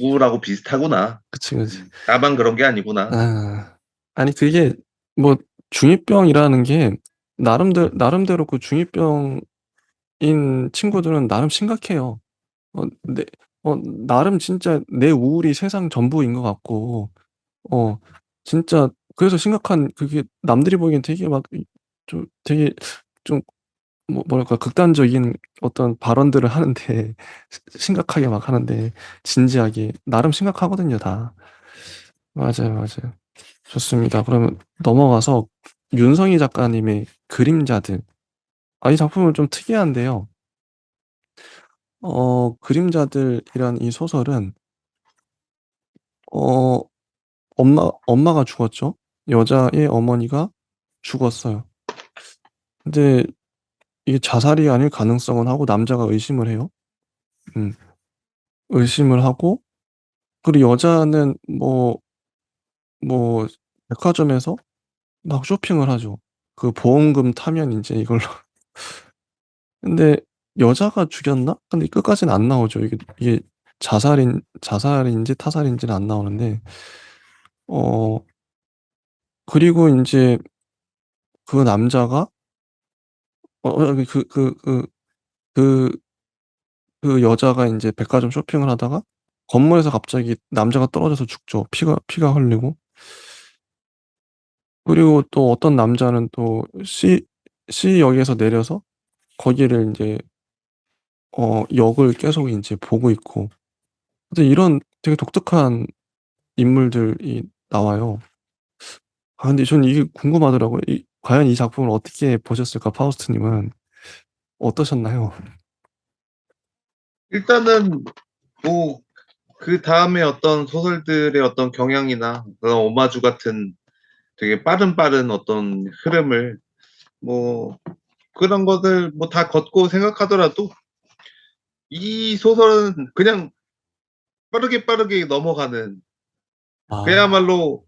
Speaker 2: 우울하고 비슷하구나.
Speaker 1: 그치, 그치.
Speaker 2: 나만 그런 게 아니구나.'
Speaker 1: 아니 그게 뭐 중2병이라는 게 나름대로 그 중2병인 친구들은 나름 심각해요. 네 나름 진짜 내 우울이 세상 전부인 것 같고 어 진짜 그래서 심각한 그게 남들이 보기엔 되게 막 좀 되게 좀 뭐랄까 극단적인 어떤 발언들을 하는데 심각하게 막 하는데 진지하게 나름 심각하거든요 다. 맞아요, 맞아요. 좋습니다. 그러면 넘어가서 윤성희 작가님의 그림자들. 이 작품은 좀 특이한데요. 그림자들이란 이 소설은 어 엄마가 죽었죠. 여자의 어머니가 죽었어요. 근데 이게 자살이 아닐 가능성은 하고 남자가 의심을 해요. 음. 의심을 하고 그리고 여자는 뭐 백화점에서 막 쇼핑을 하죠. 그 보험금 타면 인제 이걸로 근데 여자가 죽였나? 근데 끝까지는 안 나오죠. 이게 자살인지 타살인지는 안 나오는데 어 그리고 인제 그 남자가 그 그 여자가 인제 백화점 쇼핑을 하다가 건물에서 갑자기 남자가 떨어져서 죽죠. 피가 흘리고. 그리고 또 어떤 남자는 또 C역에서 내려서 거기를 인제 역을 계속 인제 보고 있고 근데 이런 되게 독특한 인물들이 나와요. 근데 저는 이게 궁금하더라고요. 과연 이 작품을 어떻게 보셨을까 파우스트 님은 어떠셨나요?
Speaker 2: 일단은 뭐 그다음에 어떤 소설들의 어떤 경향이나 그런 오마주 같은 되게 빠른 어떤 흐름을 뭐 그런 것을 뭐 다 걷고 생각하더라도 이 소설은 그냥 빠르게 넘어가는
Speaker 1: 아.
Speaker 2: 그야말로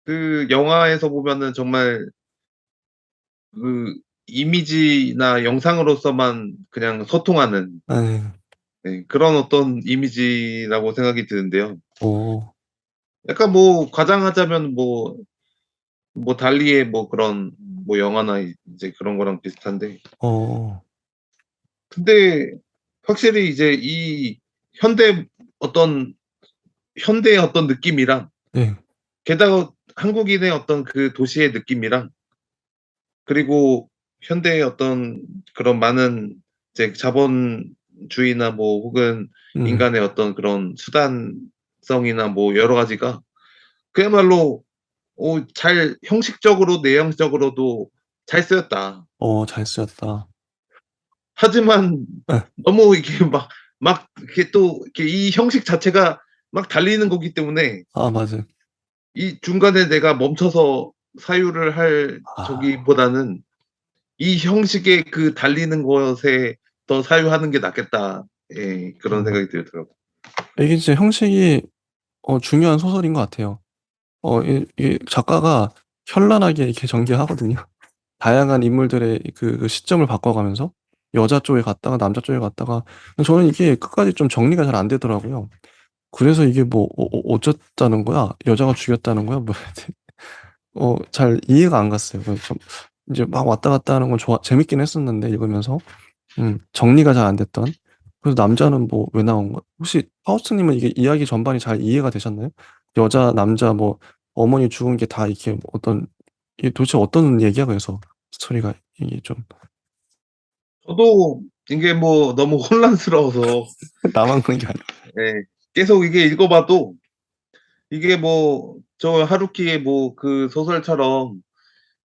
Speaker 2: 그 영화에서 보면은 정말 그 이미지나 영상으로서만 그냥 소통하는
Speaker 1: 예.
Speaker 2: 네, 그런 어떤 이미지라고 생각이 드는데요.
Speaker 1: 어.
Speaker 2: 약간 뭐 과장하자면 뭐 달리의 뭐 그런 뭐 영화나 이제 그런 거랑 비슷한데
Speaker 1: 어.
Speaker 2: 근데 확실히 이제 이 현대 어떤 현대의 어떤 느낌이랑
Speaker 1: 예.
Speaker 2: 게다가 한국인의 어떤 그 도시의 느낌이랑 그리고 현대의 어떤 그런 많은 이제 자본주의나 뭐 혹은
Speaker 1: 음.
Speaker 2: 인간의 어떤 그런 수단성이나 뭐 여러 가지가 그야말로 잘 형식적으로 내용적으로도 잘 쓰였다.
Speaker 1: 잘 쓰였다.
Speaker 2: 하지만
Speaker 1: 예.
Speaker 2: 너무 이게 막 이렇게 또 이렇게 이 형식 자체가 막 달리는 거기 때문에
Speaker 1: 맞아요.
Speaker 2: 이 중간에 내가 멈춰서 사유를 할
Speaker 1: 아.
Speaker 2: 저기보다는 이 형식의 그 달리는 것에 더 사유하는 게 낫겠다. 예. 그런
Speaker 1: 음.
Speaker 2: 생각이 들더라고요.
Speaker 1: 이게 진짜 형식이 중요한 소설인 것 같아요. 이 작가가 현란하게 이렇게 전개하거든요. 다양한 인물들의 그 시점을 바꿔가면서 여자 쪽에 갔다가 남자 쪽에 갔다가 저는 이게 끝까지 좀 정리가 잘 안 되더라고요. 그래서 이게 뭐 어쨌다는 거야? 여자가 죽였다는 거야? 뭐 잘 이해가 안 갔어요. 그래서 좀 인제 막 왔다 갔다 하는 건 재밌긴 했었는데 읽으면서 정리가 잘 안 됐던. 그래서 남자는 뭐 왜 나온 거야? 혹시 파우스트 님은 이게 이야기 전반이 잘 이해가 되셨나요? 여자, 남자 뭐 어머니 죽은 게 다 이렇게 뭐 어떤 이게 도대체 어떤 얘기야 그래서 스토리가 이게 좀
Speaker 2: 저도 이게 뭐 너무 혼란스러워서
Speaker 1: 나만 그런 게 아니라
Speaker 2: 예. 계속 이게 읽어 봐도 이게 뭐 저 하루키의 뭐 그 소설처럼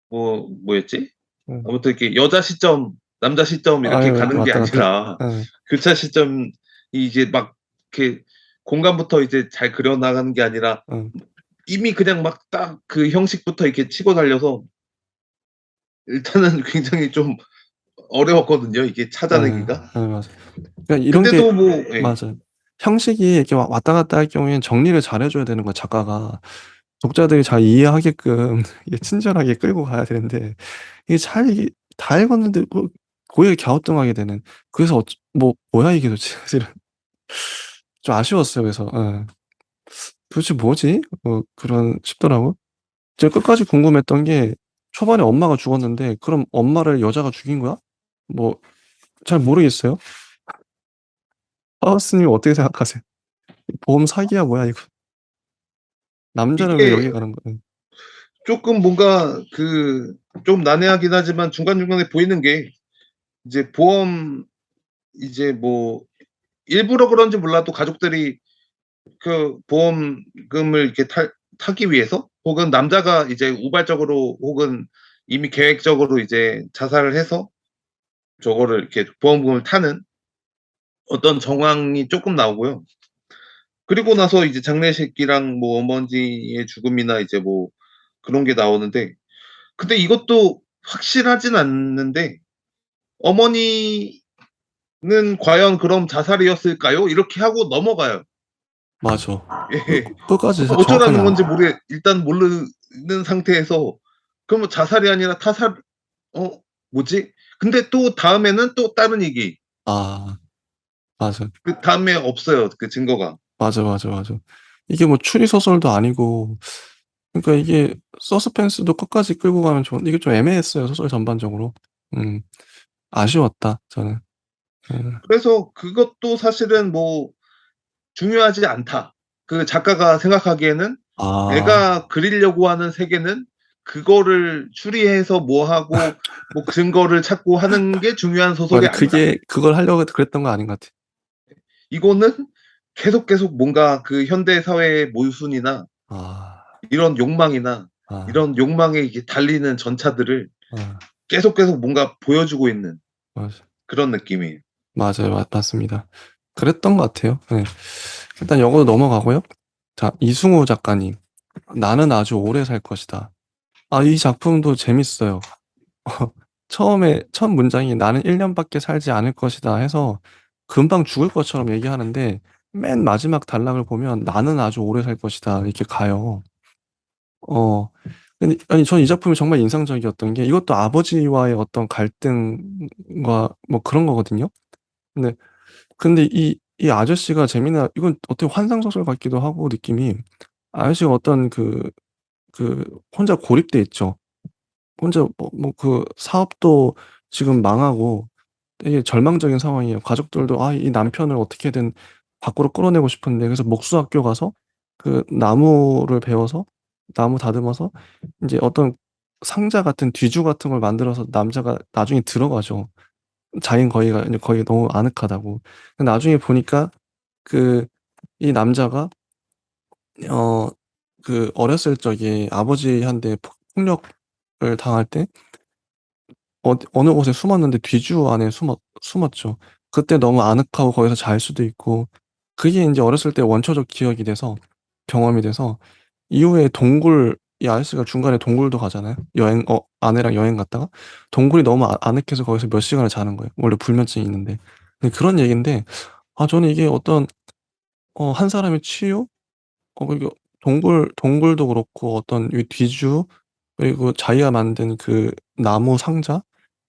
Speaker 2: 뭐였지?
Speaker 1: 음.
Speaker 2: 아무튼 이렇게 여자 시점, 남자 시점 이렇게
Speaker 1: 이렇게
Speaker 2: 가는 게
Speaker 1: 왔다 갔다
Speaker 2: 아니라
Speaker 1: 예.
Speaker 2: 교차 시점이 이제 막 이렇게 공간부터 이제 잘 그려 나가는 게 아니라
Speaker 1: 음.
Speaker 2: 이미 그냥 막 딱 그 형식부터 이렇게 치고 달려서 일단은 굉장히 좀 어려웠거든요, 이게
Speaker 1: 예.
Speaker 2: 찾아내기가.
Speaker 1: 맞아요. 그러니까 이런 게
Speaker 2: 근데도 뭐 예.
Speaker 1: 맞아요. 형식이 이렇게 왔다 갔다 할 경우에는 정리를 잘해 줘야 되는 거야 작가가. 독자들이 잘 이해하게끔 이게 친절하게 끌고 가야 되는데 이게 다 읽었는데 고개를 갸우뚱하게 되는 그래서 뭐야 이게 도대체 사실은 좀 아쉬웠어요 그래서. 예. '도대체 뭐지?' 그런 싶더라고요. 제가 끝까지 궁금했던 게 초반에 엄마가 죽었는데 그럼 엄마를 여자가 죽인 거야? 뭐 잘 모르겠어요. 하우스님 어떻게 생각하세요? 보험 사기야 뭐야 이거? 남자는 왜 여기
Speaker 2: 이게
Speaker 1: 가는 거야?
Speaker 2: 조금 뭔가 좀 난해하긴 하지만 중간중간에 보이는 게 이제 보험 이제 뭐 일부러 그런지 몰라도 가족들이 그 보험금을 이렇게 타기 위해서 혹은 남자가 이제 우발적으로 혹은 이미 계획적으로 이제 자살을 해서 저거를 이렇게 보험금을 타는 어떤 정황이 조금 나오고요. 그리고 나서 이제 장례식이랑 뭐 어머니의 죽음이나 이제 뭐 그런 게 나오는데 근데 이것도 확실하진 않는데 어머니는 과연 그럼 자살이었을까요? 이렇게 하고 넘어가요.
Speaker 1: 맞아.
Speaker 2: 예.
Speaker 1: 끝까지 정확하게
Speaker 2: 어쩌라는
Speaker 1: 안.
Speaker 2: 건지 일단 모르는 상태에서 그러면 자살이 아니라 타살 어 뭐지? 근데 또 다음에는 또 다른 얘기.
Speaker 1: 아, 맞아.
Speaker 2: 그다음에 없어요, 그 증거가.
Speaker 1: 맞아, 맞아, 맞아. 이게 뭐 추리 소설도 아니고 그러니까 이게 서스펜스도 끝까지 끌고 가면 좋은 이게 좀 애매했어요, 소설 전반적으로. 음. 아쉬웠다 저는. 음.
Speaker 2: 그래서 그것도 사실은 뭐 중요하지 않다. 그 작가가 생각하기에는
Speaker 1: 아.
Speaker 2: 내가 그리려고 하는 세계는 그거를 추리해서 뭐 하고 뭐 근거를 찾고 하는 게 중요한 소설이
Speaker 1: 맞아.
Speaker 2: 아니다.
Speaker 1: 그게 그걸 하려고 그랬던 거 아닌 것 같아.
Speaker 2: 이거는 계속 뭔가 그 현대 사회의 모순이나
Speaker 1: 아.
Speaker 2: 이런 욕망이나
Speaker 1: 아.
Speaker 2: 이런 욕망에 이게 달리는 전차들을
Speaker 1: 아.
Speaker 2: 계속 뭔가 보여주고 있는
Speaker 1: 맞아.
Speaker 2: 그런 느낌이에요.
Speaker 1: 맞아요. 맞습니다. 그랬던 것 같아요. 네. 일단 요거 넘어가고요. 자, 이승우 작가님. 나는 아주 오래 살 것이다. 아, 이 작품도 재밌어요. 처음에 첫 문장이 나는 1년밖에 살지 않을 것이다 해서 금방 죽을 것처럼 얘기하는데 맨 마지막 단락을 보면 나는 아주 오래 살 것이다 이렇게 가요. 어. 근데 아니 저는 이 작품이 정말 인상적이었던 게 이것도 아버지와의 어떤 갈등과 뭐 그런 거거든요. 근데 이 아저씨가 재미나 이건 어떻게 환상 소설 같기도 하고 느낌이 아저씨가 어떤 혼자 고립돼 있죠. 혼자 그 사업도 지금 망하고 되게 절망적인 상황이에요. 가족들도 이 남편을 어떻게든 밖으로 끌어내고 싶은데 그래서 목수학교 가서 그 나무를 배워서 나무 다듬어서 인제 어떤 상자 같은 뒤주 같은 걸 만들어서 남자가 나중에 들어가죠. 자기는 거기가 인제 거기가 너무 아늑하다고. 근데 나중에 보니까 그 이 남자가 어 어렸을 적에 아버지한테 폭력을 당할 때 어느 곳에 숨었는데 뒤주 안에 숨었죠. 그때 너무 아늑하고 거기서 잘 수도 있고 그게 인제 어렸을 때 원초적 기억이 돼서 경험이 돼서 이후에 이 아저씨가 중간에 동굴도 가잖아요. 아내랑 여행 갔다가 동굴이 너무 아늑해서 거기서 몇 시간을 자는 거예요. 원래 불면증이 있는데. 근데 그런 얘기인데 저는 이게 어떤 한 사람의 치유? 그리고 동굴도 그렇고 어떤 이 뒤주 그리고 자기가 만든 그 나무 상자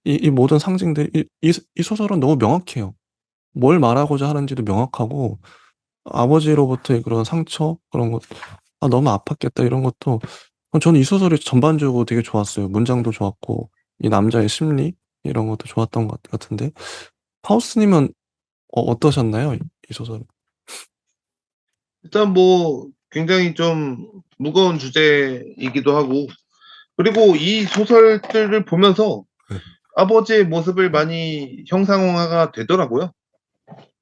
Speaker 1: 이 모든 상징들이 이 소설은 너무 명확해요. 뭘 말하고자 하는지도 명확하고 아버지로부터의 그런 상처 그런 것 '아 너무 아팠겠다.' 이런 것도 저는 이 소설이 전반적으로 되게 좋았어요. 문장도 좋았고 이 남자의 심리 이런 것도 좋았던 것 같은데 하우스님은 어떠셨나요? 이 소설은?
Speaker 2: 일단 뭐 굉장히 좀 무거운 주제이기도 하고 그리고 이 소설들을 보면서
Speaker 1: 네.
Speaker 2: 아버지의 모습을 많이 형상화가 되더라고요.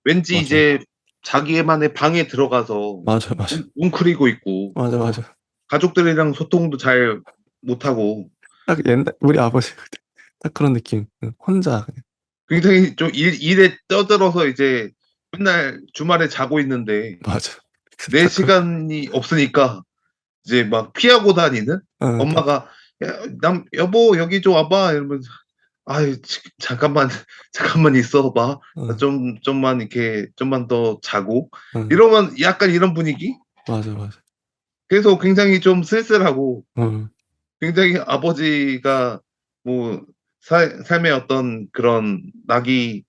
Speaker 2: 왠지
Speaker 1: 맞아요.
Speaker 2: 이제 자기만의 방에 들어가서
Speaker 1: 맞아요, 맞아요.
Speaker 2: 웅크리고 있고
Speaker 1: 맞아, 맞아.
Speaker 2: 가족들이랑 소통도 잘 못하고
Speaker 1: 딱 옛날 우리 아버지 딱 그런 느낌. 혼자 그냥.
Speaker 2: 굉장히 좀 일에 떠들어서 이제 맨날 주말에 자고 있는데
Speaker 1: 맞아.
Speaker 2: 내
Speaker 1: 딱 그런
Speaker 2: 시간이 없으니까 이제 막 피하고 다니는
Speaker 1: 딱
Speaker 2: 엄마가 "야 남 여보 여기 좀 와 봐." 이러면서 "아유 잠깐만 잠깐만 있어 봐. 나
Speaker 1: 어.
Speaker 2: 좀만 이렇게 좀만 더 자고."
Speaker 1: 어.
Speaker 2: 이러면 약간 이런 분위기?
Speaker 1: 맞아, 맞아.
Speaker 2: 그래서 굉장히 좀 쓸쓸하고
Speaker 1: 어.
Speaker 2: 굉장히 아버지가 뭐 삶의 어떤 그런 낙이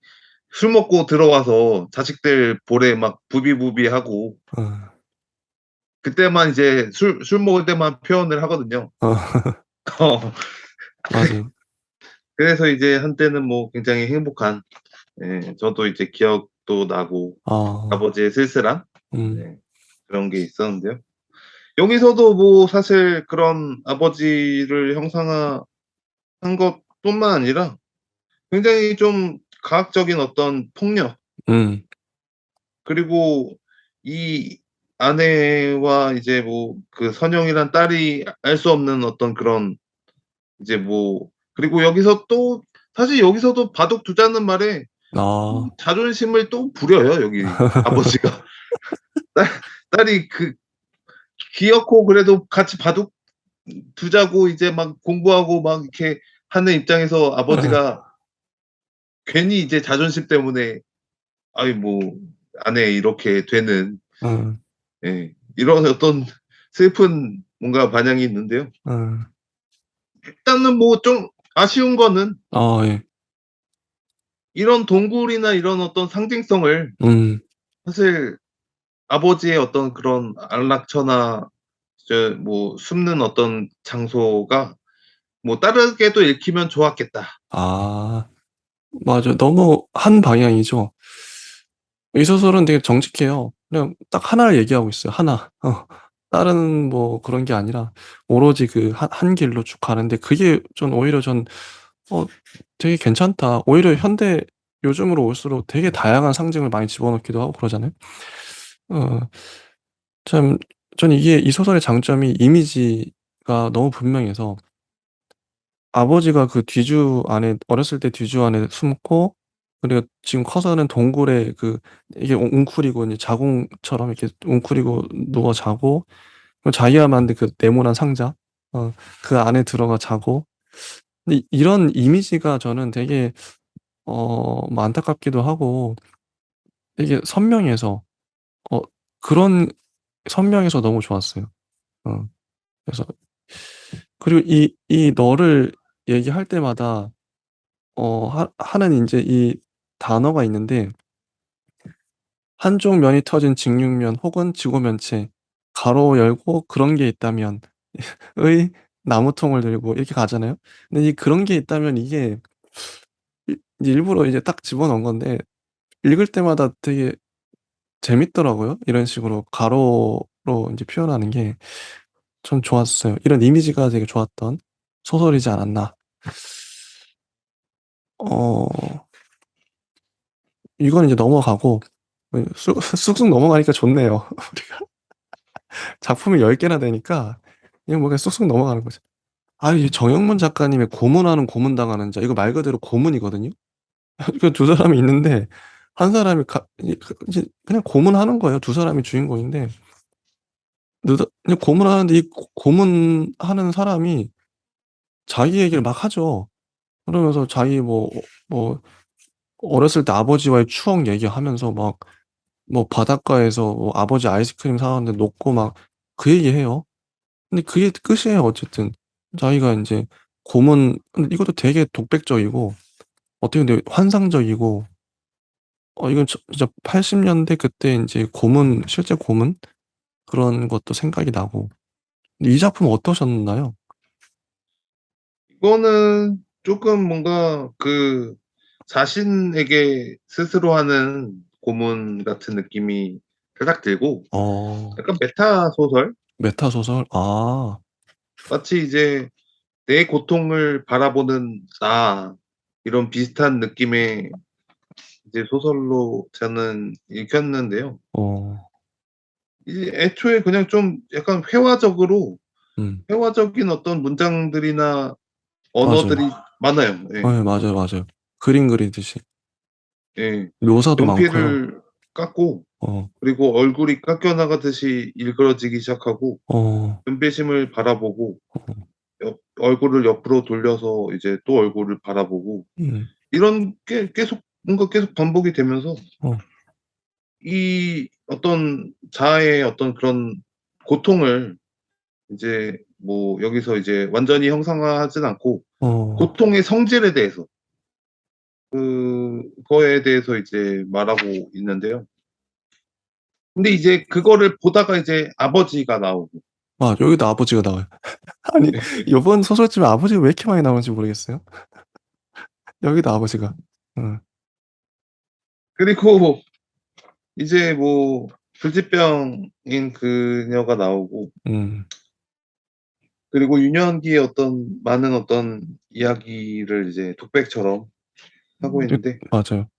Speaker 2: 술 먹고 들어와서 자식들 볼에 막 부비부비하고
Speaker 1: 어.
Speaker 2: 그때만 이제 술 먹을 때만 표현을 하거든요.
Speaker 1: 어.
Speaker 2: 어
Speaker 1: 맞아요.
Speaker 2: 그래서 이제 한때는 뭐 굉장히 행복한 저도 이제 기억이 생각도 나고
Speaker 1: 아.
Speaker 2: 아버지의 쓸쓸한
Speaker 1: 음.
Speaker 2: 네 그런 게 있었는데요. 여기서도 뭐 사실 그런 아버지를 형상화한 것뿐만 아니라 굉장히 좀 가학적인 어떤 폭력
Speaker 1: 음.
Speaker 2: 그리고 이 아내와 이제 뭐 그 선영이란 딸이 알 수 없는 어떤 그런 이제 뭐 그리고 여기서 또 사실 여기서도 바둑 두자는 말에
Speaker 1: 아.
Speaker 2: 자존심을 또 부려요 여기 아버지가. 딸 딸이 그 귀엽고 그래도 같이 바둑 두자고 이제 막 공부하고 막 이렇게 하는 입장에서
Speaker 1: 예.
Speaker 2: 아버지가 괜히 이제 자존심 때문에 아이 뭐 아내 이렇게 되는
Speaker 1: 음.
Speaker 2: 예 이런 어떤 슬픈 뭔가 반영이 있는데요.
Speaker 1: 음.
Speaker 2: 일단은 뭐 좀 아쉬운 거는
Speaker 1: 아 예.
Speaker 2: 이런 동굴이나 이런 어떤 상징성을
Speaker 1: 음.
Speaker 2: 사실 아버지의 어떤 그런 안락처나 이제 뭐 숨는 어떤 장소가 뭐 '다르게도 읽히면 좋았겠다.'
Speaker 1: 아. 맞아요. 너무 한 방향이죠. 이 소설은 되게 정직해요. 그냥 딱 하나를 얘기하고 있어요, 하나. 다른 뭐 그런 게 아니라 오로지 그 한 길로 쭉 가는데 그게 전 오히려 전 '어 되게 괜찮다.' 오히려 현대 요즘으로 올수록 되게 다양한 상징을 많이 집어넣기도 하고 그러잖아요. 어 참 저는 이게 이 소설의 장점이 이미지가 너무 분명해서 아버지가 그 뒤주 안에 어렸을 때 뒤주 안에 숨고 그리고 지금 커서는 동굴에 그 이게 웅크리고 이제 자궁처럼 이렇게 웅크리고 누워 자고 그 자기가 만든 그 네모난 상자 그 안에 들어가 자고 근데 이런 이미지가 저는 되게 뭐 안타깝기도 하고 되게 선명해서 어 그런 선명해서 너무 좋았어요. 어 그래서 그리고 이 너를 얘기할 때마다 하는 인제 이 단어가 있는데 "한쪽 면이 터진 직육면 혹은 지고면체 가로 열고 그런 게 있다면" 의 나무통을 들고 이렇게 가잖아요. 근데 이 그런 게 있다면 이게 이제 일부러 이제 딱 집어넣은 건데 읽을 때마다 되게 재밌더라고요. 이런 식으로 가로로 인제 표현하는 게 전 좋았어요. 이런 이미지가 되게 좋았던 소설이지 않았나. 어 이거는 이제 넘어가고 쑥 쑥쑥 넘어가니까 좋네요. 우리가 작품이 10 개나 되니까 그냥 뭐 그냥 쑥쑥 넘어가는 거죠. 아 이 정영문 작가님의 고문하는 고문당하는 자 이거 말 그대로 고문이거든요. 그 두 사람이 있는데 한 사람이 이제 그냥 고문하는 거예요. 두 사람이 주인공인데 그냥 고문하는데 이 고문하는 사람이 자기 얘기를 막 하죠. 그러면서 자기 뭐 어렸을 때 아버지와의 추억 얘기하면서 막 뭐 바닷가에서 뭐 아버지 아이스크림 사 왔는데 녹고 막 그 얘기해요. 근데 그게 끝이에요 어쨌든. 자기가 인제 근데 이것도 되게 독백적이고 어떻게 근데 환상적이고 이건 진짜 80 년대 그때 인제 실제 고문 그런 것도 생각이 나고. 이 작품 어떠셨나요?
Speaker 2: 이거는 쪼끔 뭔가 그 자신에게 스스로 하는 고문 같은 느낌이 살짝 들고
Speaker 1: 어.
Speaker 2: 약간 메타 소설?
Speaker 1: 메타 소설? 아.
Speaker 2: 마치 이제 '내 고통을 바라보는 나' 이런 비슷한 느낌의 이제 소설로 저는 읽혔는데요.
Speaker 1: 어.
Speaker 2: 이제 애초에 그냥 좀 약간
Speaker 1: 음.
Speaker 2: 회화적인 어떤 문장들이나
Speaker 1: 맞아요.
Speaker 2: 언어들이 많아요. 예.
Speaker 1: 예 맞아요, 맞아요. 그림 그리듯이.
Speaker 2: 예.
Speaker 1: 묘사도 많고요.
Speaker 2: 연필을 깎고
Speaker 1: 어.
Speaker 2: 그리고 얼굴이 깎여 나가듯이 일그러지기 시작하고
Speaker 1: 어.
Speaker 2: 눈비심을 바라보고
Speaker 1: 어.
Speaker 2: 얼굴을 옆으로 돌려서 이제 또 얼굴을 바라보고
Speaker 1: 음.
Speaker 2: 이런 게 계속 뭔가 계속 반복이 되면서
Speaker 1: 어.
Speaker 2: 이 어떤 자아의 어떤 그런 고통을 이제 뭐 여기서 이제 완전히 형상화하진 않고
Speaker 1: 어.
Speaker 2: 고통의 성질에 대해서 그거에 대해서 이제 말하고 있는데요. 근데 이제 그거를 보다가 이제 아버지가 나오고
Speaker 1: 여기도 아버지가 나와요. 아니 요번 소설집에 아버지가 왜 이렇게 많이 나오는지 모르겠어요. 여기도 아버지가. 어.
Speaker 2: 그리고 이제 뭐 불치병인 그녀가 나오고
Speaker 1: 음.
Speaker 2: 그리고 유년기의 어떤 많은 어떤 이야기를 이제 독백처럼 하고
Speaker 1: 예
Speaker 2: 있는데
Speaker 1: 맞아요.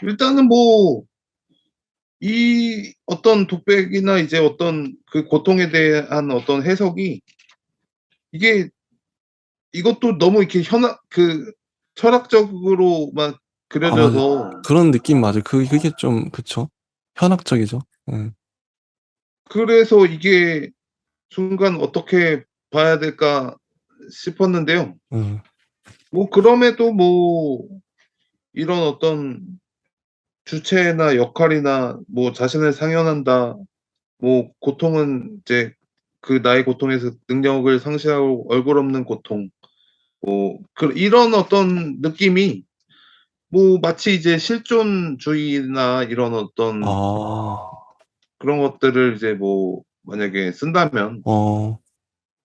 Speaker 2: 일단은 뭐 이 어떤 독백이나 이제 어떤 그 고통에 대한 어떤 해석이 이게 이것도 너무 이렇게 현학 그 철학적으로만
Speaker 1: 아 맞아요.
Speaker 2: 그려져서
Speaker 1: 그런 느낌 맞아요. 그게 좀 그쵸. 현학적이죠. 예.
Speaker 2: 그래서 이게 순간 '어떻게 봐야 될까?' 싶었는데요.
Speaker 1: 음.
Speaker 2: 뭐 그럼에도 뭐 이런 어떤 주체나 역할이나 뭐 자신을 상연한다. 뭐 고통은 이제 그 나의 고통에서 능력을 상실하고 얼굴 없는 고통. 뭐 이런 어떤 느낌이 뭐 마치 이제 실존주의나 이런 어떤
Speaker 1: 아.
Speaker 2: 그런 것들을 이제 뭐 만약에 쓴다면
Speaker 1: 어.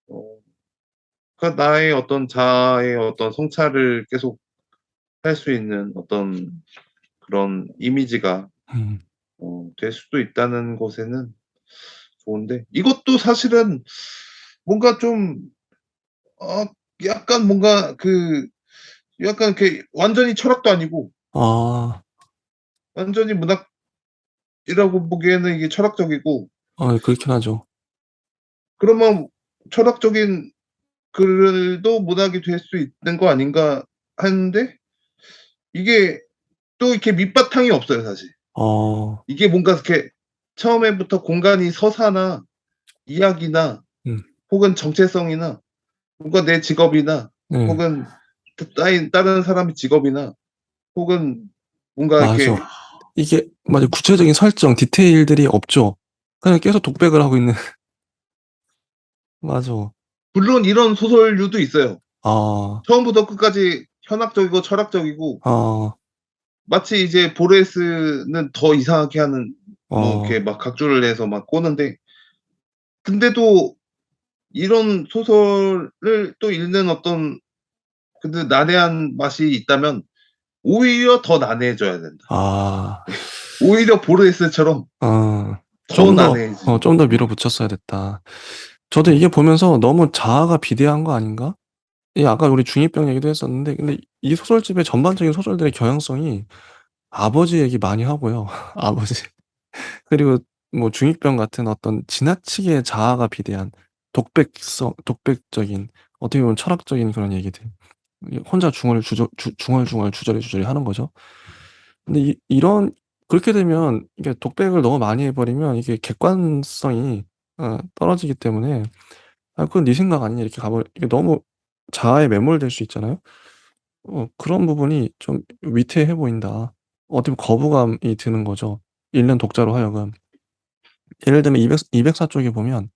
Speaker 2: 어 그러니까 나의 어떤 자아의 어떤 성찰을 계속 할 수 있는 어떤 그런 이미지가
Speaker 1: 음.
Speaker 2: 될 수도 있다는 것에는 좋은데 이것도 사실은 뭔가 좀 어 약간 뭔가 그 약간 이렇게 완전히 철학도 아니고
Speaker 1: 아.
Speaker 2: 완전히 문학이라고 보기에는 이게 철학적이고
Speaker 1: 아 그렇긴 하죠.
Speaker 2: 그러면 '철학적인 글도 문학이 될 수 있는 거 아닌가.' 하는데 이게 또 이렇게 밑바탕이 없어요 사실.
Speaker 1: 어.
Speaker 2: 이게 뭔가 이렇게 처음에부터 공간이 서사나 이야기나
Speaker 1: 음.
Speaker 2: 혹은 정체성이나 뭔가 내 직업이나
Speaker 1: 네.
Speaker 2: 혹은 다른 사람의 직업이나 혹은 뭔가
Speaker 1: 맞아.
Speaker 2: 이렇게
Speaker 1: 이게 맞아요. 구체적인 설정 디테일들이 없죠. 그냥 계속 독백을 하고 있는 맞아.
Speaker 2: 물론 이런 소설류도 있어요.
Speaker 1: 아.
Speaker 2: 처음부터 끝까지 현학적이고 철학적이고
Speaker 1: 아.
Speaker 2: 마치 이제 보레스는 더 이상하게 하는 뭐 이렇게
Speaker 1: 어.
Speaker 2: 막 각주를 내서 막 꼬는데 근데도 이런 소설을 또 읽는 어떤 근데 난해한 맛이 있다면 오히려 더 난해해져야 된다.
Speaker 1: 아.
Speaker 2: 오히려 보르헤스처럼
Speaker 1: 어.
Speaker 2: 더
Speaker 1: 좀 더
Speaker 2: 난해해지는.
Speaker 1: 좀 더 밀어붙였어야 됐다. 저도 이게 보면서 '너무 자아가 비대한 거 아닌가?' 이 아까 우리 중2병 얘기도 했었는데 근데 이 소설집의 전반적인 소설들의 경향성이 아버지 얘기 많이 하고요. 아버지. 그리고 뭐 중2병 같은 어떤 지나치게 자아가 비대한 독백적인 어떻게 보면 철학적인 그런 얘기들. 이 혼자 중얼중얼 주저리주저리 하는 거죠. 근데 이런 그렇게 되면 이게 독백을 너무 많이 해 버리면 이게 객관성이 떨어지기 때문에 "아 그건 네 생각 아니냐." 이렇게 이게 너무 자아에 매몰될 수 있잖아요. 그런 부분이 좀 위태해 보인다. 어떻게 보면 거부감이 드는 거죠, 읽는 독자로 하여금. 예를 들면 204 쪽에 보면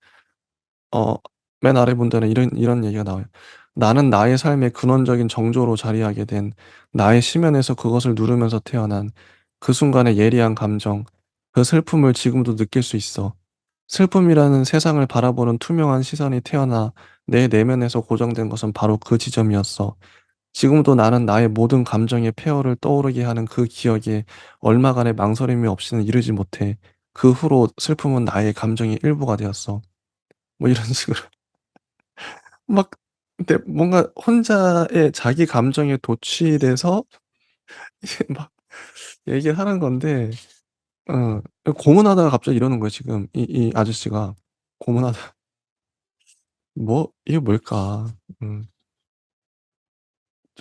Speaker 1: 어 맨 아래 문단에 이런 얘기가 나와요. "나는 나의 삶의 근원적인 정조로 자리하게 된 나의 심연에서 그것을 누르면서 태어난 그 순간의 예리한 감정, 그 슬픔을 지금도 느낄 수 있어. 슬픔이라는 세상을 바라보는 투명한 시선이 태어나 내 내면에서 고정된 것은 바로 그 지점이었어. 지금도 나는 나의 모든 감정의 폐허를 떠오르게 하는 그 기억에 얼마간의 망설임이 없이는 이르지 못해. 그 후로 슬픔은 나의 감정의 일부가 되었어." 뭐 이런 식으로 막 근데 뭔가 혼자의 자기 감정에 도취돼서 이제 막 얘기를 하는 건데 고문하다가 갑자기 이러는 거예요 지금 이 아저씨가. 고문하다 뭐 이게 뭘까? 음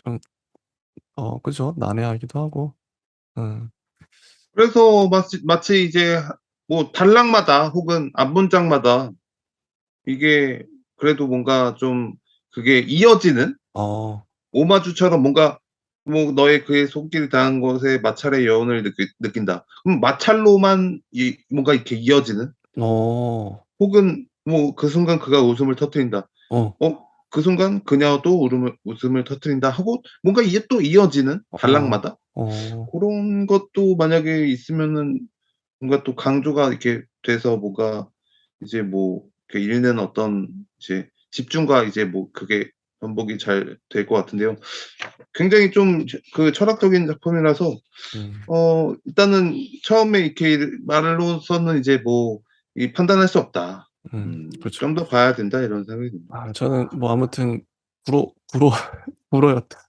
Speaker 1: 좀 그죠. 난해하기도 하고. 음.
Speaker 2: 그래서 마치 이제 뭐 단락마다 혹은 앞문장마다 이게 그래도 뭔가 좀 그게 이어지는
Speaker 1: 어.
Speaker 2: 오마주처럼 뭔가 뭐 "너의 그의 손길이 닿은 곳에 마찰의 여운을 느낀다." 그럼 마찰로만 뭔가 이렇게 이어지는
Speaker 1: 어.
Speaker 2: 혹은 뭐 "그 순간 그가 웃음을 터뜨린다."
Speaker 1: 어.
Speaker 2: 그 순간 그녀도 웃음을 터뜨린다 하고 뭔가 이게 또 이어지는
Speaker 1: 어.
Speaker 2: 단락마다
Speaker 1: 어.
Speaker 2: 고런 것도 만약에 있으면은 뭔가 또 강조가 이렇게 돼서 뭔가 이제 뭐 이렇게 읽는 어떤 이제 집중과 이제 뭐 그게 반복이 잘 될 것 같은데요. 굉장히 좀 그 철학적인 작품이라서
Speaker 1: 음.
Speaker 2: 일단은 처음에 이렇게 말로서는 이제 뭐 이 '판단할 수 없다.
Speaker 1: 그렇죠.
Speaker 2: 좀 더 봐야 된다.' 이런 생각이 듭니다.
Speaker 1: 저는 뭐 아무튼 불호 불호였다.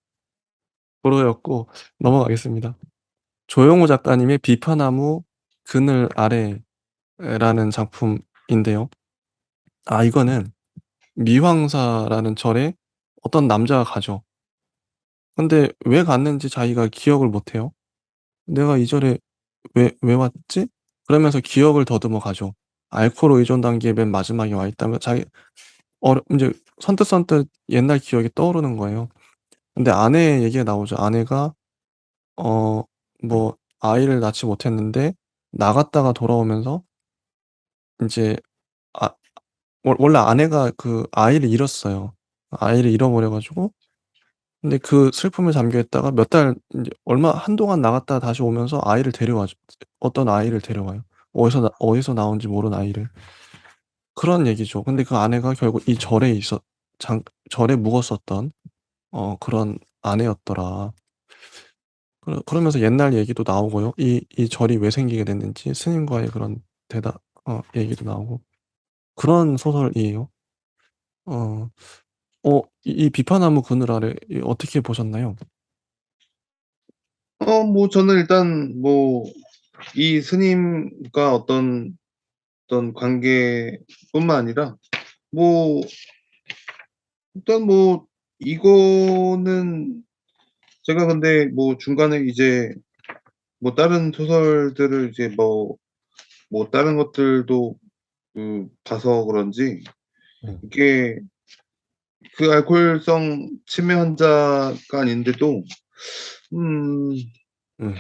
Speaker 1: 불호였고 넘어가겠습니다. 조영호 작가님의 비파나무 그늘 아래라는 작품인데요. 이거는 미황사라는 절에 어떤 남자가 가죠. 근데 왜 갔는지 자기가 기억을 못 해요. '내가 이 절에 왜 왔지?' 그러면서 기억을 더듬어 가죠. 알코올 의존 단계의 맨 마지막에 와 있다면 자기 인제 선뜻선뜻 옛날 기억이 떠오르는 거예요. 근데 아내의 얘기가 나오죠. 아내가 어 뭐 아이를 낳지 못했는데 나갔다가 돌아오면서 인제 아 원래 아내가 그 아이를 잃었어요. 아이를 잃어버려 가지고 근데 그 슬픔에 잠겨 있다가 몇 달 인제 얼마 한동안 나갔다가 다시 오면서 아이를 데려와죠. 어떤 아이를 데려와요. 어디서 나온지 모르는 아이를. 그런 얘기죠. 근데 그 아내가 결국 이 절에 있었 장 절에 묵었었던 그런 아내였더라. 그러면서 옛날 얘기도 나오고요. 이 절이 왜 생기게 됐는지 스님과의 그런 대답 얘기도 나오고 그런 소설이에요. 어 이 비파나무 그늘 아래 어떻게 보셨나요?
Speaker 2: 뭐 저는 일단 뭐 이 스님과 어떤 관계뿐만 아니라 뭐 일단 뭐 이거는 제가 근데 뭐 중간에 이제 뭐 다른 소설들을 이제 뭐 다른 것들도 봐서 그런지
Speaker 1: 네.
Speaker 2: 이게 그 알코올성 치매 환자가 아닌데도 음
Speaker 1: 음.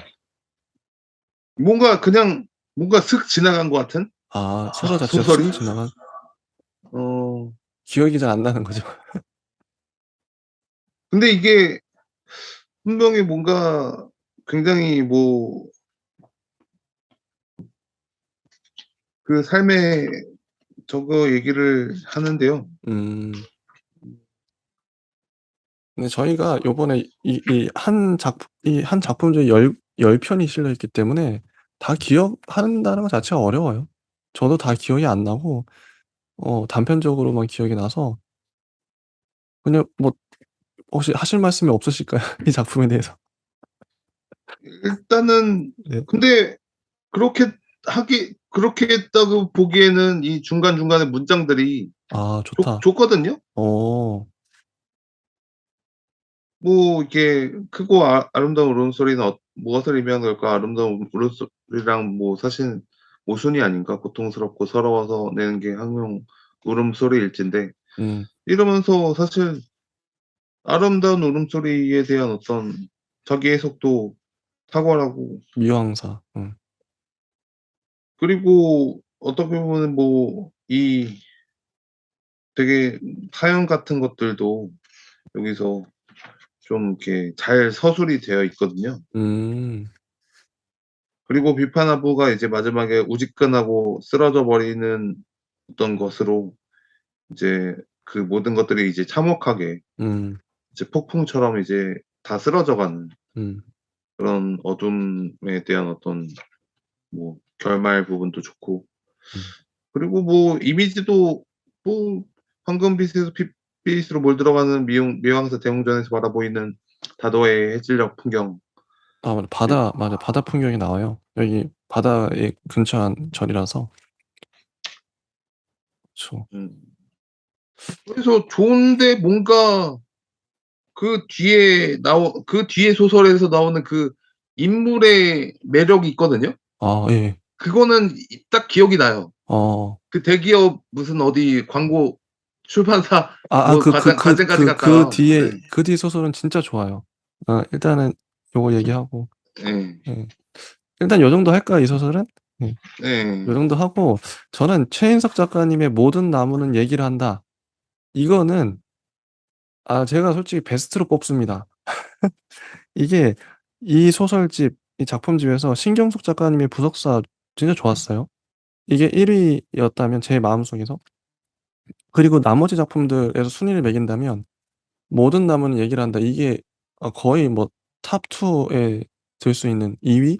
Speaker 2: 뭔가 그냥 뭔가 슥 지나간 것 같은
Speaker 1: 소설 자체가 쓱
Speaker 2: 소설이
Speaker 1: 지나간
Speaker 2: 어
Speaker 1: 기억이 잘 안 나는 거죠.
Speaker 2: 근데 이게 분명히 뭔가 굉장히 뭐 그 삶의 저거 얘기를 하는데요.
Speaker 1: 음. 근데 저희가 요번에 이 한 작품 중에 10 편이 실려 있기 때문에 다 기억한다는 것 자체가 어려워요. 저도 다 기억이 안 나고 단편적으로만 기억이 나서 그냥 뭐 혹시 하실 말씀이 없으실까요? 이 작품에 대해서?
Speaker 2: 일단은
Speaker 1: 네.
Speaker 2: 근데 그렇게 했다고 보기에는 이 중간중간에 문장들이
Speaker 1: 좋다.
Speaker 2: 좋거든요.
Speaker 1: 어.
Speaker 2: 뭐 이렇게 크고 아름다운 울음소리는 무엇을 의미하는 걸까? 아름다운 울음소리랑 뭐 사실 모순이 아닌가? 고통스럽고 서러워서 내는 게 항상 울음소리일진데
Speaker 1: 음.
Speaker 2: 이러면서 사실 아름다운 울음소리에 대한 어떤 자기 해석도 탁월하고
Speaker 1: 미왕사.
Speaker 2: 그리고 어떻게 보면 뭐 이 되게 사연 같은 것들도 여기서 좀 이렇게 잘 서술이 되어 있거든요.
Speaker 1: 음.
Speaker 2: 그리고 비파나부가 이제 마지막에 우지끈하고 쓰러져 버리는 어떤 것으로 이제 그 모든 것들이 이제 참혹하게
Speaker 1: 음.
Speaker 2: 이제 폭풍처럼 이제 다 쓰러져 가는
Speaker 1: 음.
Speaker 2: 그런 어둠에 대한 어떤 뭐 결말 부분도 좋고
Speaker 1: 음.
Speaker 2: 그리고 뭐 이미지도 뭐 황금빛에서 핏빛으로 몰들어가는 미왕사 대웅전에서 바라보이는 다도의 해질녘 풍경 이
Speaker 1: 맞아. 바다 풍경이 나와요. 여기 바다에 근처한 절이라서. 그쵸.
Speaker 2: 음 그래서 좋은데 뭔가 그 뒤에 소설에서 나오는 그 인물의 매력이 있거든요.
Speaker 1: 예.
Speaker 2: 그거는 딱 기억이 나요.
Speaker 1: 어.
Speaker 2: 그 대기업 무슨 어디 광고 출판사 뭐 과장까지 갔다가
Speaker 1: 그 뒤 소설은 진짜 좋아요. 일단은 요거 얘기하고
Speaker 2: 예.
Speaker 1: 예. 일단 요 정도 할까요, 이 소설은? 예. 요
Speaker 2: 예.
Speaker 1: 정도 하고 저는 최인석 작가님의 모든 나무는 얘기를 한다. 이거는 제가 솔직히 베스트로 뽑습니다. 이게 이 소설집 이 작품집에서 신경숙 작가님의 부석사 진짜 좋았어요. 이게 1 위였다면 제 마음속에서 그리고 나머지 작품들에서 순위를 매긴다면 모든 나무는 얘기를 한다. 이게 거의 뭐 탑 2에 들 수 있는 2위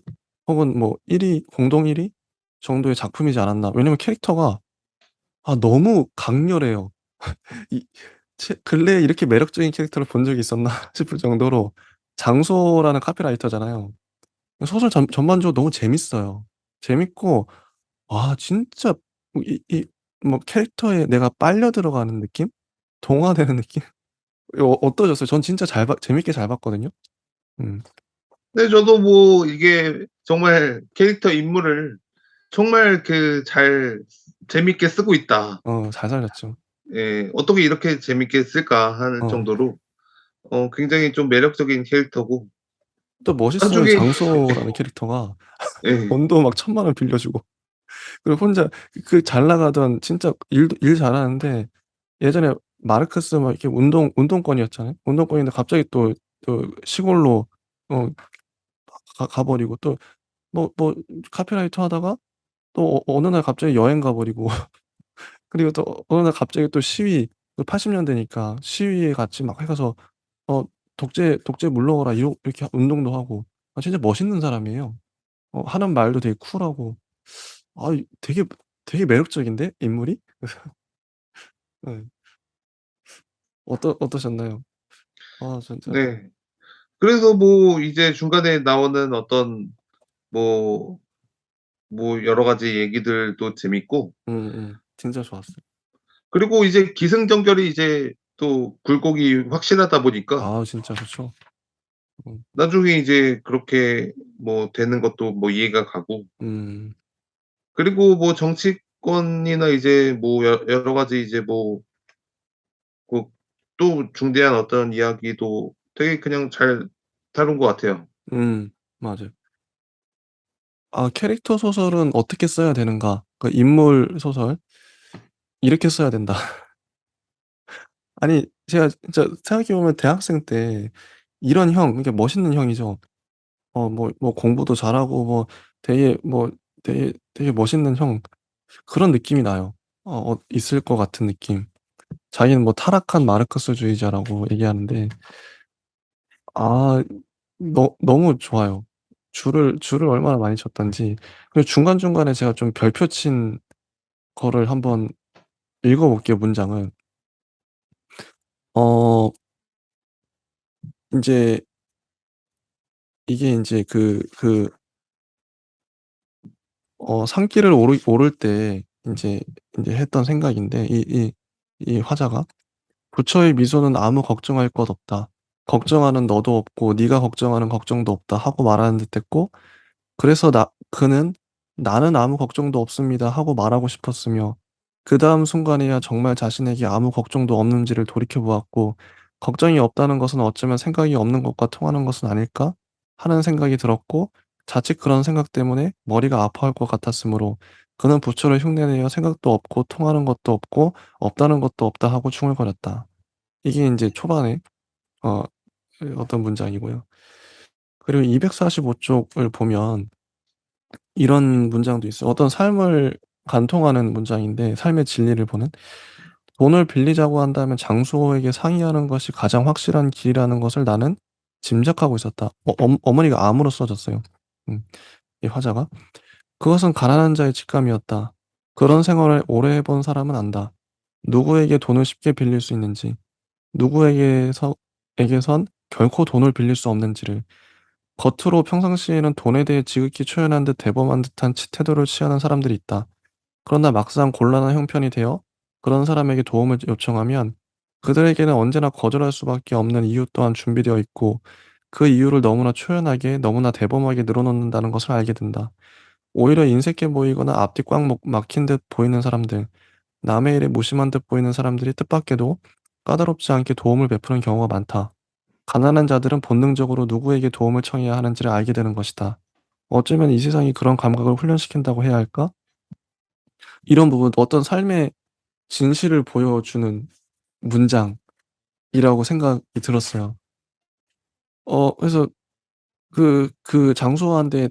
Speaker 1: 혹은 뭐 1위 공동 1위 정도의 작품이지 않았나. 왜냐면 캐릭터가 너무 강렬해요. 이 근래에 이렇게 매력적인 캐릭터를 본 적이 있었나 싶을 정도로 장소라는 카피라이터잖아요. 소설 전반적으로 너무 재밌어요. 재밌고 진짜 뭐 캐릭터에 내가 빨려 들어가는 느낌? 동화되는 느낌? 어떠셨어요? 전 진짜 재밌게 잘 봤거든요. 음.
Speaker 2: 근데 저도 뭐 이게 정말 캐릭터 인물을 정말 잘 재밌게 쓰고 있다.
Speaker 1: 잘 살렸죠.
Speaker 2: 예. '어떻게 이렇게 재밌게 쓸까.' 하는
Speaker 1: 어.
Speaker 2: 정도로 굉장히 좀 매력적인 캐릭터고
Speaker 1: 또 멋있어요.
Speaker 2: 나중에
Speaker 1: 장소라는 캐릭터가
Speaker 2: 예.
Speaker 1: 돈도 막 1,000만 원 빌려 주고 그리고 혼자 잘 나가던 진짜 일 잘하는데 예전에 마르크스 막 이렇게 운동권이었잖아요. 운동권인데 갑자기 또 시골로 어 가 버리고 또 카피라이터 하다가 또 어느 날 갑자기 여행 가 버리고 그리고 또 어느 날 갑자기 또 시위 80 년대니까 시위에 같이 막 해 가서 어 독재 물러가라 이렇게 운동도 하고 진짜 멋있는 사람이에요. 하는 말도 되게 쿨하고 이 되게 매력적인데 인물이? 예. 어떠셨나요? 진짜
Speaker 2: 네. 그래서 뭐 이제 중간에 나오는 어떤 뭐 여러 가지 얘기들도 재밌고
Speaker 1: 진짜 좋았어요.
Speaker 2: 그리고 이제 기승전결이 이제 또 굴곡이 확실하다 보니까
Speaker 1: 진짜 좋죠. 음.
Speaker 2: 나중에 이제 그렇게 뭐 되는 것도 뭐 이해가 가고
Speaker 1: 음.
Speaker 2: 그리고 뭐 정치권이나 이제 뭐 여러 가지 이제 뭐 그 또 중대한 어떤 이야기도 되게 그냥 잘 다룬 것 같아요.
Speaker 1: 맞아요. 캐릭터 소설은 어떻게 써야 되는가? 인물 소설 이렇게 써야 된다. 아니 제가 진짜 생각해 보면 대학생 때 이런 그러니까 멋있는 형이죠. 공부도 잘하고 되게 멋있는 형 그런 느낌이 나요. 있을 것 같은 느낌. 자기는 뭐 타락한 마르크스주의자라고 얘기하는데 아 너무 좋아요. 줄을 얼마나 많이 쳤던지. 그리고 중간중간에 제가 좀 별표 친 거를 한번 읽어 볼게요, 문장을. 어 인제 이게 인제 산길을 오를 때 인제 했던 생각인데 이 화자가 "부처의 미소는 아무 걱정할 것 없다. 걱정하는 너도 없고 네가 걱정하는 걱정도 없다." 하고 말하는 듯했고 그래서 그는 "나는 아무 걱정도 없습니다." 하고 말하고 싶었으며 그다음 순간에야 정말 자신에게 아무 걱정도 없는지를 돌이켜 보았고 '걱정이 없다는 것은 어쩌면 생각이 없는 것과 통하는 것은 아닐까?' 하는 생각이 들었고 자칫 그런 생각 때문에 머리가 아파할 것 같았으므로 그는 부처를 흉내내어 "생각도 없고 통하는 것도 없고 없다는 것도 없다." 하고 중얼거렸다. 이게 인제 초반에 어 어떤 문장이고요. 그리고 245 쪽을 보면 이런 문장도 있어요. 어떤 삶을 관통하는 문장인데 삶의 진리를 보는 "돈을 빌리자고 한다면 장소에게 상의하는 것이 가장 확실한 길이라는 것을 나는 짐작하고 있었다." 어머니가 암으로 쓰러졌어요. 음 이 화자가. "그것은 가난한 자의 직감이었다. 그런 생활을 오래 해본 사람은 안다. 누구에게 돈을 쉽게 빌릴 수 있는지, 에게선 결코 돈을 빌릴 수 없는지를. 겉으로 평상시에는 돈에 대해 지극히 초연한 듯 대범한 듯한 태도를 취하는 사람들이 있다. 그러나 막상 곤란한 형편이 되어 그런 사람에게 도움을 요청하면 그들에게는 언제나 거절할 수밖에 없는 이유 또한 준비되어 있고 그 이유를 너무나 초연하게 너무나 대범하게 늘어놓는다는 것을 알게 된다. 오히려 인색해 보이거나 앞뒤 꽉 막힌 듯 보이는 사람들, 남의 일에 무심한 듯 보이는 사람들이 뜻밖에도 까다롭지 않게 도움을 베푸는 경우가 많다. 가난한 자들은 본능적으로 누구에게 도움을 청해야 하는지를 알게 되는 것이다. 어쩌면 이 세상이 그런 감각을 훈련시킨다고 해야 할까? 이런 부분 어떤 삶의 진실을 보여주는 문장이라고 생각이 들었어요. 그래서 장소한테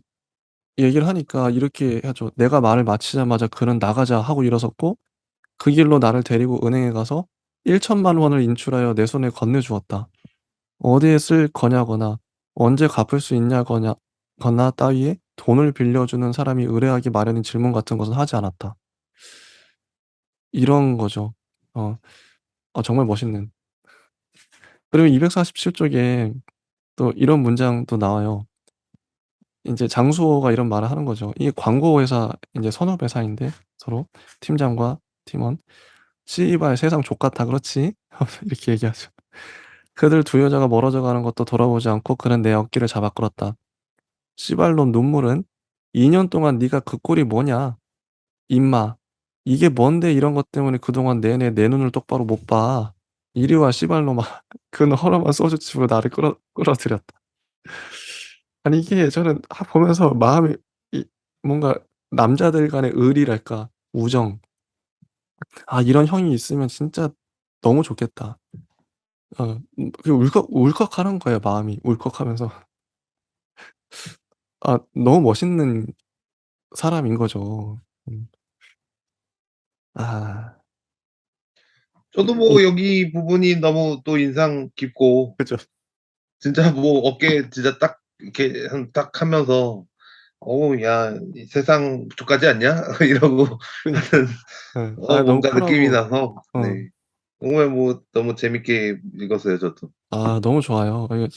Speaker 1: 얘기를 하니까 이렇게 하죠. "내가 말을 마치자마자 그는 나가자." 하고 일어섰고 그 길로 나를 데리고 은행에 가서 1천만 원을 인출하여 내 손에 건네 주었다. 어디에 쓸 거냐거나 언제 갚을 수 있냐거냐 거나 따위에 돈을 빌려주는 사람이 의뢰하기 마련인 질문 같은 것은 하지 않았다. 이런 거죠. 어. 정말 멋있는. 그리고 247 쪽에 또 이런 문장도 나와요. 인제 장수호가 이런 말을 하는 거죠. 이게 광고 회사 인제 선업 회사인데 서로 팀장과 팀원. "씨발 세상 족같아. 그렇지?" 이렇게 얘기하죠. 그들 두 여자가 멀어져 가는 것도 돌아보지 않고 그는 내 어깨를 잡아 끌었다. "씨발놈 눈물은 2년 동안 네가 그 꼴이 뭐냐? 임마. 이게 뭔데 이런 것 때문에 그동안 내내 내 눈을 똑바로 못 봐. 이리 와 씨발놈아." 그는 허름한 소주집으로 나를 끌어들였다. 아니 이게 저는 보면서 마음이 이 뭔가 남자들 간의 의리랄까 우정 '아 이런 형이 있으면 진짜 너무 좋겠다.' 그 울컥하는 거예요 마음이. 울컥하면서 너무 멋있는 사람인 거죠. 음. 아.
Speaker 2: 저도
Speaker 1: 이
Speaker 2: 뭐 여기 부분이 너무 또 인상 깊고
Speaker 1: 그죠.
Speaker 2: 진짜 뭐 어깨 진짜 딱 이렇게 딱 하면서 "어우 야 이 세상 족같지 않냐?" 이러고
Speaker 1: 그니까.
Speaker 2: 하는
Speaker 1: 예. 너무
Speaker 2: 뭔가 느낌이
Speaker 1: 쿨하고
Speaker 2: 나서
Speaker 1: 어
Speaker 2: 네. 정말 뭐 너무 재밌게 읽었어요 저도.
Speaker 1: 너무 좋아요. 이게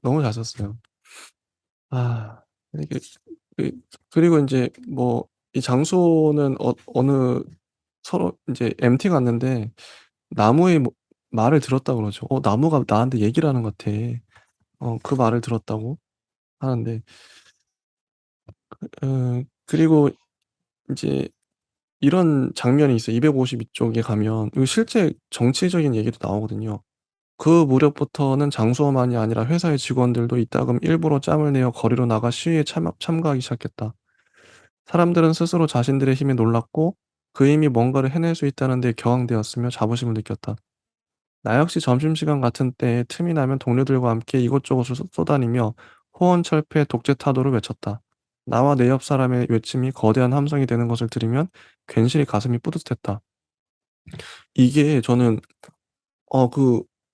Speaker 1: 너무 잘 썼어요. 아 이게 그 그리고 인제 뭐 이 장소는 어느 서로 인제 MT 갔는데 나무의 뭐 말을 들었다 그러죠. 나무가 나한테 얘기를 하는 것 같아." 그 말을 들었다고 하는데 그리고 인제 이런 장면이 있어요. 252 쪽에 가면 실제 정치적인 얘기도 나오거든요. 그 무렵부터는 장소만이 아니라 회사의 직원들도 이따금 일부러 짬을 내어 거리로 나가 시위에 참가하기 시작했다. 사람들은 스스로 자신들의 힘에 놀랐고 그 힘이 뭔가를 해낼 수 있다는 데 격앙되었으며 자부심을 느꼈다. 나 역시 점심시간 같은 때에 틈이 나면 동료들과 함께 이곳저곳을 쏘다니며 호언철폐 독재 타도를 외쳤다. 나와 내 옆 사람의 외침이 거대한 함성이 되는 것을 들으면 괜시리 가슴이 뿌듯했다. 이게 저는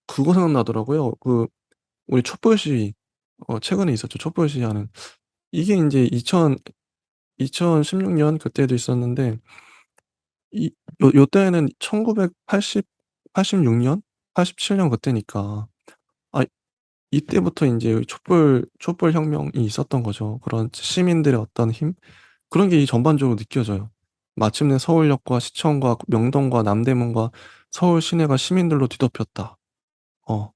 Speaker 1: 그거 생각나더라고요. 우리 촛불 시위 최근에 있었죠. 촛불 시위하는. 이게 인제 2016년 그때도 있었는데 이 요때는 1986년, 87년 그때니까 아 이때부터 인제 촛불 혁명이 있었던 거죠. 그런 시민들의 어떤 힘 그런 게 전반적으로 느껴져요. 마침내 서울역과 시청과 명동과 남대문과 서울 시내가 시민들로 뒤덮였다. 어.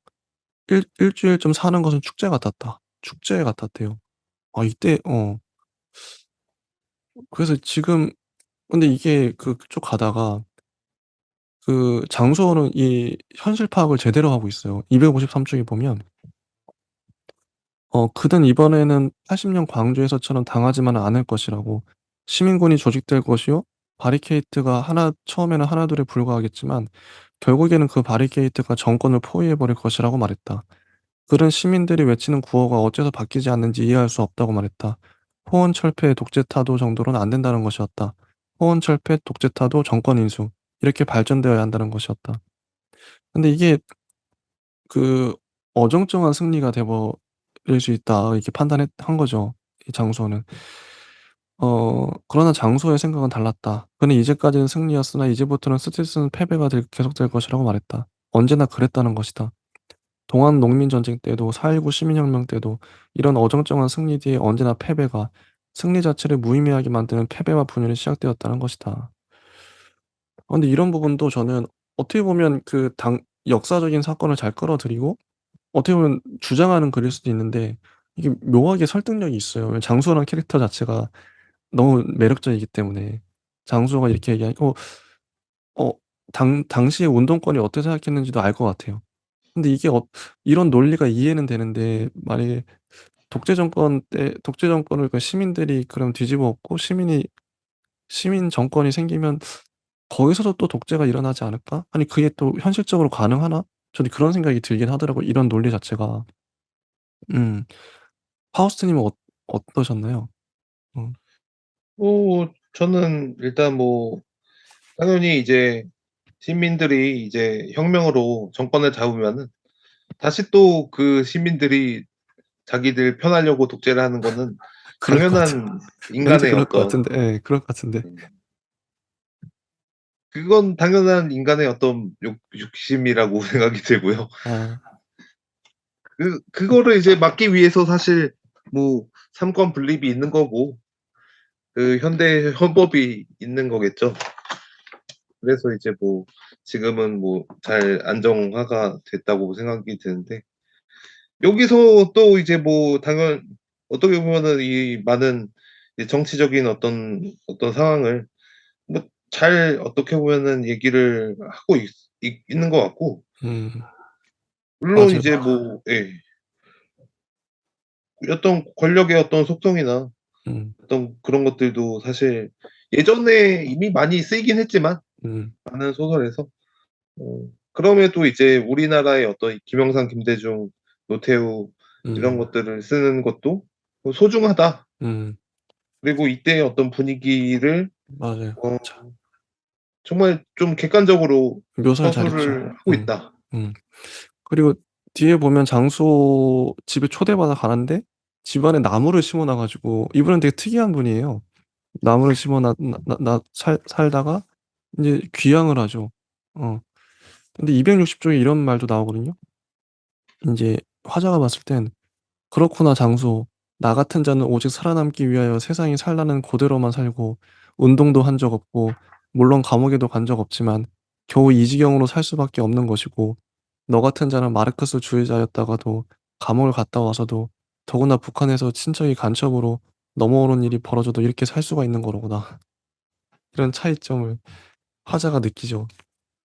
Speaker 1: 일주일 좀 사는 것은 축제 같았다. 축제 같았대요. 이때 그래서 지금 근데 이게 그쪽 가다가 장소는 이 현실 파악을 제대로 하고 있어요. 253 쪽에 보면 "그는 이번에는 80년 광주에서처럼 당하지만은 않을 것이라고. 시민군이 조직될 것이요. 바리케이트가 처음에는 하나둘에 불과하겠지만 결국에는 그 바리케이트가 정권을 포위해 버릴 것이라고 말했다. 그는 시민들이 외치는 구호가 어째서 바뀌지 않는지 이해할 수 없다고 말했다. 포원철폐, 독재타도 정도로는 안 된다는 것이었다. 포원철폐, 독재타도, 정권 인수 이렇게 발전되어야 한다는 것이었다. 근데 이게 그 어정쩡한 승리가 돼 버릴 수 있다 이렇게 한 거죠, 이 장소는. 그러나 장소의 생각은 달랐다. 그는 이제까지는 승리였으나 이제부터는 스트레스는 패배가 계속될 것이라고 말했다. 언제나 그랬다는 것이다. 동안 농민전쟁 때도 4.19 시민혁명 때도 이런 어정쩡한 승리 뒤에 언제나 패배가 승리 자체를 무의미하게 만드는 패배와 분열이 시작되었다는 것이다. 근데 이런 부분도 저는 어떻게 보면 역사적인 사건을 잘 끌어들이고 어떻게 보면 주장하는 글일 수도 있는데 이게 묘하게 설득력이 있어요. 장수라는 캐릭터 자체가 너무 매력적이기 때문에. 장수가 이렇게 얘기하고 어 당시에 운동권이 어떻게 생각했는지도 알 것 같아요. 근데 이게 이런 논리가 이해는 되는데 만약에 독재 정권을 시민들이 그럼 뒤집어 엎고 시민 정권이 생기면 '거기서도 또 독재가 일어나지 않을까?' 아니 그게 또 현실적으로 가능하나? 저는 그런 생각이 들긴 하더라고요, 이런 논리 자체가. 음. 파우스트 님은 어떠셨나요? 음.
Speaker 2: 저는 일단 뭐 당연히 이제 시민들이 이제 혁명으로 정권을 잡으면은 다시 또 그 시민들이 자기들 편하려고 독재를 하는 거는
Speaker 1: 그럴 것 같아.
Speaker 2: 당연한
Speaker 1: 왠지
Speaker 2: 인간의
Speaker 1: 그럴 것
Speaker 2: 어떤
Speaker 1: 같은데 예 그럴 것 같은데.
Speaker 2: 음 그건 당연한 인간의 어떤 욕심이라고 생각이 들고요.
Speaker 1: 아
Speaker 2: 그거를 이제 막기 위해서 사실 뭐 삼권 분립이 있는 거고 그 현대 헌법이 있는 거겠죠. 그래서 이제 뭐 지금은 뭐 잘 안정화가 됐다고 생각이 드는데 여기서 또 이제 뭐 당연 어떻게 보면은 이 많은 이 정치적인 어떤 상황을 뭐 잘 어떻게 보면은 얘기를 하고 있는 것 같고
Speaker 1: 음
Speaker 2: 물론
Speaker 1: 맞아요.
Speaker 2: 이제 뭐 예. 어떤 권력의 어떤 속성이나
Speaker 1: 음
Speaker 2: 어떤 그런 것들도 사실 예전에 이미 많이 쓰이긴 했지만
Speaker 1: 음
Speaker 2: 많은 소설에서 그럼에도 이제 우리나라의 어떤 김영삼, 김대중, 노태우 이런
Speaker 1: 음
Speaker 2: 것들을 쓰는 것도 소중하다.
Speaker 1: 음
Speaker 2: 그리고 이때의 어떤 분위기를
Speaker 1: 맞아요.
Speaker 2: 어
Speaker 1: 자
Speaker 2: 정말 좀 객관적으로
Speaker 1: 묘사를 잘했죠.
Speaker 2: 서술을 하고
Speaker 1: 음.
Speaker 2: 있다.
Speaker 1: 음. 그리고 뒤에 보면 장소 집에 초대받아 가는데 집안에 나무를 심어 놔 가지고 이분은 되게 특이한 분이에요. 나무를 심어 놨 나 나 살다가 인제 귀향을 하죠. 어. 근데 260 쪽에 이런 말도 나오거든요. 인제 화자가 봤을 땐 "그렇구나 장소. 나 같은 자는 오직 살아남기 위하여 세상이 살라는 고대로만 살고 운동도 한 적 없고 물론 감옥에도 간 적 없지만 겨우 이 지경으로 살 수밖에 없는 것이고 너 같은 자는 마르크스 주의자였다가도 감옥을 갔다 와서도 더구나 북한에서 친척이 간첩으로 넘어오는 일이 벌어져도 이렇게 살 수가 있는 거로구나." 이런 차이점을 화자가 느끼죠.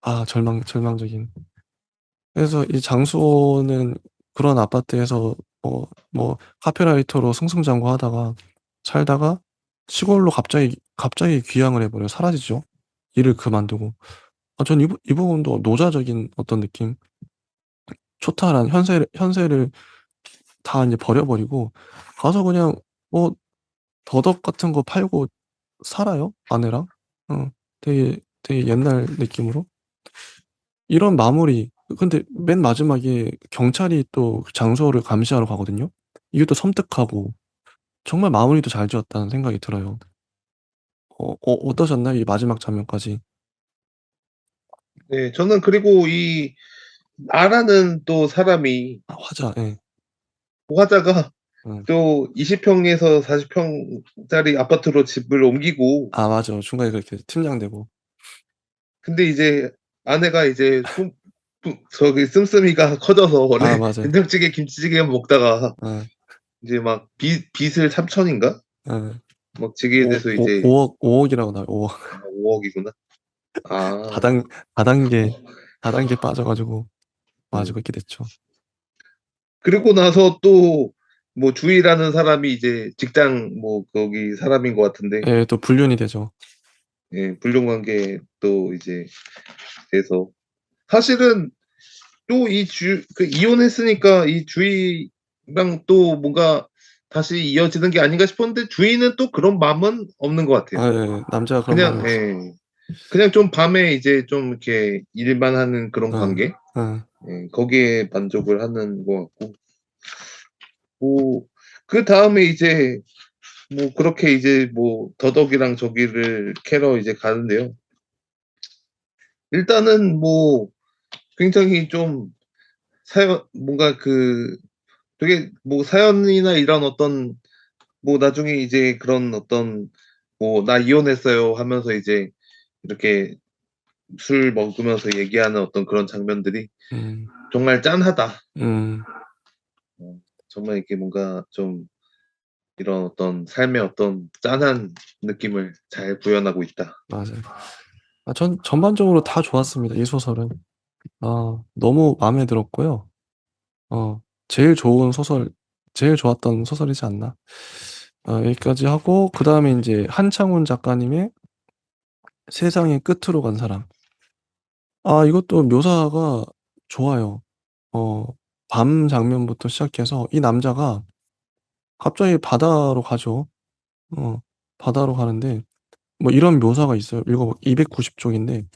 Speaker 1: 아 절망적인. 그래서 이 장수호는 그런 아파트에서 카피라이터로 승승장구하다가 살다가 시골로 갑자기 귀향을 해 버려요. 사라지죠. 일을 그만두고. 전 이 부분도 노자적인 어떤 느낌, 초탈한 현세를 다 인제 버려 버리고 가서 그냥 뭐 더덕 같은 거 팔고 살아요, 아내랑. 어 되게 옛날 느낌으로. 이런 마무리 근데 맨 마지막에 경찰이 또 그 장소를 감시하러 가거든요. 이것도 섬뜩하고 정말 마무리도 잘 지었다는 생각이 들어요. 어떠셨나요? 이 마지막 장면까지.
Speaker 2: 네. 저는 그리고 이 나라는 또 사람이
Speaker 1: 아 화자 예.
Speaker 2: 화자가
Speaker 1: 음.
Speaker 2: 또 20 평에서 40 평짜리 아파트로 집을 옮기고
Speaker 1: 아 맞아. 중간에 그렇게 팀장되고.
Speaker 2: 근데 이제 아내가 이제 저기 씀씀이가 커져서
Speaker 1: 아
Speaker 2: 원래
Speaker 1: 맞아요.
Speaker 2: 된장찌개 김치찌개만 먹다가
Speaker 1: 예.
Speaker 2: 이제 막 빚을 3천인가
Speaker 1: 예.
Speaker 2: 막 지게 돼서 이제
Speaker 1: 5 억이라고 나와요. 5 억.
Speaker 2: 5 억이구나. 아.
Speaker 1: 다단 다단계
Speaker 2: 어
Speaker 1: 다단계 빠져 가지고 맞아
Speaker 2: 네.
Speaker 1: 그렇게 됐죠.
Speaker 2: 그리고 나서 또 뭐 주희라는 사람이 이제 직장 뭐 거기 사람인 것 같은데
Speaker 1: 예 또 불륜이 되죠.
Speaker 2: 예 불륜 관계에 또 이제 돼서 사실은 또 이혼했으니까 이 주희랑 또 뭔가 다시 이어지는 게 아닌가 싶었는데 주희는 또 그런 마음은 없는 것 같아요.
Speaker 1: 아 예. 남자가 그런 마음이
Speaker 2: 그냥
Speaker 1: 없어요.
Speaker 2: 예. 그냥 좀 밤에 이제 좀 이렇게 일만 하는 그런
Speaker 1: 예.
Speaker 2: 관계?
Speaker 1: 예.
Speaker 2: 예 거기에 만족을 하는 것 같고 뭐 그다음에 이제 뭐 그렇게 이제 뭐 더덕이랑 저기를 캐러 이제 가는데요. 일단은 뭐 굉장히 좀 사연 뭔가 되게 뭐 사연이나 이런 어떤 뭐 나중에 이제 그런 어떤 뭐 "나 이혼했어요." 하면서 이제 이렇게 술 먹으면서 얘기하는 어떤 그런 장면들이
Speaker 1: 음.
Speaker 2: 정말 짠하다.
Speaker 1: 음.
Speaker 2: 정말 이렇게 뭔가 좀 이런 어떤 삶의 어떤 짠한 느낌을 잘 구현하고 있다.
Speaker 1: 맞아요. 전 전반적으로 다 좋았습니다, 이 소설은. 너무 마음에 들었고요. 제일 좋은 소설 제일 좋았던 소설이지 않나. 여기까지 하고 그다음에 인제 한창훈 작가님의 세상의 끝으로 간 사람. 이것도 묘사가 좋아요. 어 밤 장면부터 시작해서 이 남자가 갑자기 바다로 가죠. 어 바다로 가는데 뭐 이런 묘사가 있어요. 읽어 봐 290 쪽인데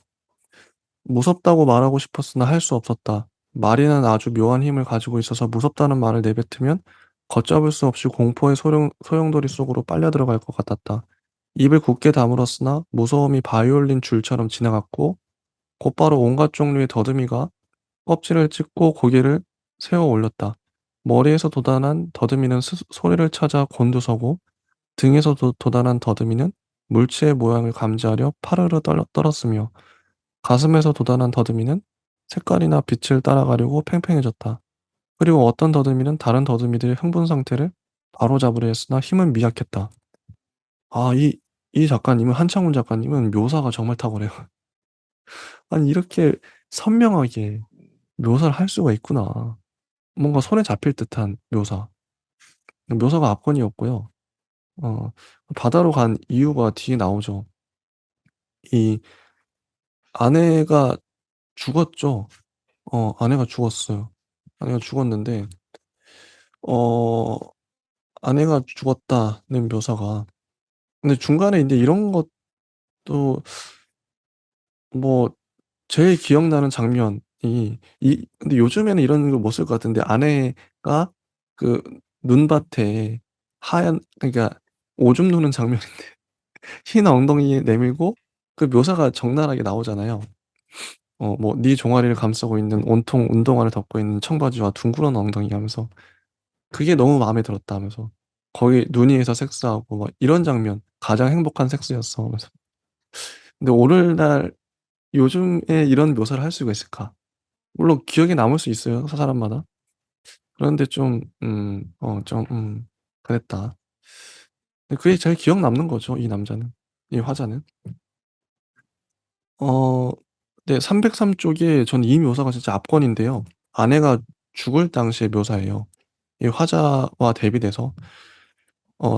Speaker 1: 무섭다고 말하고 싶었으나 할 수 없었다. 말이는 아주 묘한 힘을 가지고 있어서 무섭다는 말을 내뱉으면 걷잡을 수 없이 공포의 소용돌이 속으로 빨려 들어갈 것 같았다. 입을 굳게 다물었으나 무서움이 바이올린 줄처럼 지나갔고 곧바로 온갖 종류의 더듬이가 껍질을 찢고 고개를 세워 올렸다. 머리에서 돋아난 더듬이는 소리를 찾아 곤두서고 등에서 돋아난 더듬이는 물체의 모양을 감지하려 파르르 떨었으며 가슴에서 돋아난 더듬이는 색깔이나 빛을 따라가려고 팽팽해졌다. 그리고 어떤 더듬이는 다른 더듬이들의 흥분 상태를 바로잡으려 했으나 힘은 미약했다. 아, 이 작가님은, 한창훈 작가님은 묘사가 정말 탁월해요. 아니, 이렇게 선명하게 묘사를 할 수가 있구나. 뭔가 손에 잡힐 듯한 묘사. 묘사가 압권이었고요. 어, 바다로 간 이유가 뒤에 나오죠. 이 아내가 죽었죠. 아내가 죽었어요. 아내가 죽었는데, 어, 아내가 죽었다는 묘사가. 근데 중간에 이제 이런 것도, 뭐, 제일 기억나는 장면이, 근데 요즘에는 이런 거 못 쓸 것 같은데, 아내가 그 눈밭에 그러니까 오줌 누는 장면인데, 흰 엉덩이에 내밀고 그 묘사가 적나라하게 나오잖아요. 뭐, 네 종아리를 감싸고 있는 온통 운동화를 덮고 있는 청바지와 둥그런 엉덩이 하면서, 그게 너무 마음에 들었다 하면서, 거기 눈이에서 섹스하고 막 이런 장면, 가장 행복한 섹스였어 하면서. 근데 오늘날 요즘에 이런 묘사를 할 수가 있을까? 물론 기억에 남을 수 있어요, 사람마다. 그런데 좀, 그랬다. 근데 그게 제일 기억 남는 거죠, 이 남자는. 이 화자는. 어, 네, 303 쪽에 전 이 묘사가 진짜 압권인데요. 아내가 죽을 당시의 묘사예요. 이 화자와 대비돼서.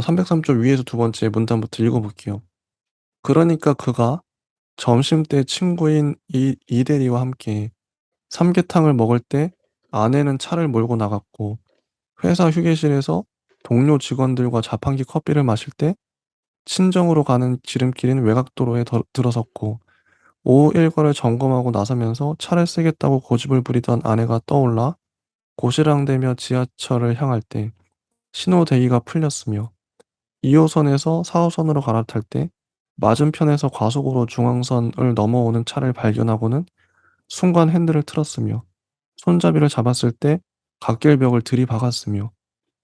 Speaker 1: 303쪽 위에서 두 번째 문단부터 읽어볼게요. 그러니까 그가 점심때 친구인 이대리와 함께 삼계탕을 먹을 때 아내는 차를 몰고 나갔고 회사 휴게실에서 동료 직원들과 자판기 커피를 마실 때 친정으로 가는 지름길인 외곽도로에 들어섰고 오후 일과를 점검하고 나서면서 차를 쓰겠다고 고집을 부리던 아내가 떠올라 고시랑대며 지하철을 향할 때 신호 대기가 풀렸으며 2호선에서 4호선으로 갈아탈 때 맞은편에서 과속으로 중앙선을 넘어오는 차를 발견하고는 순간 핸들을 틀었으며 손잡이를 잡았을 때 갓길벽을 들이박았으며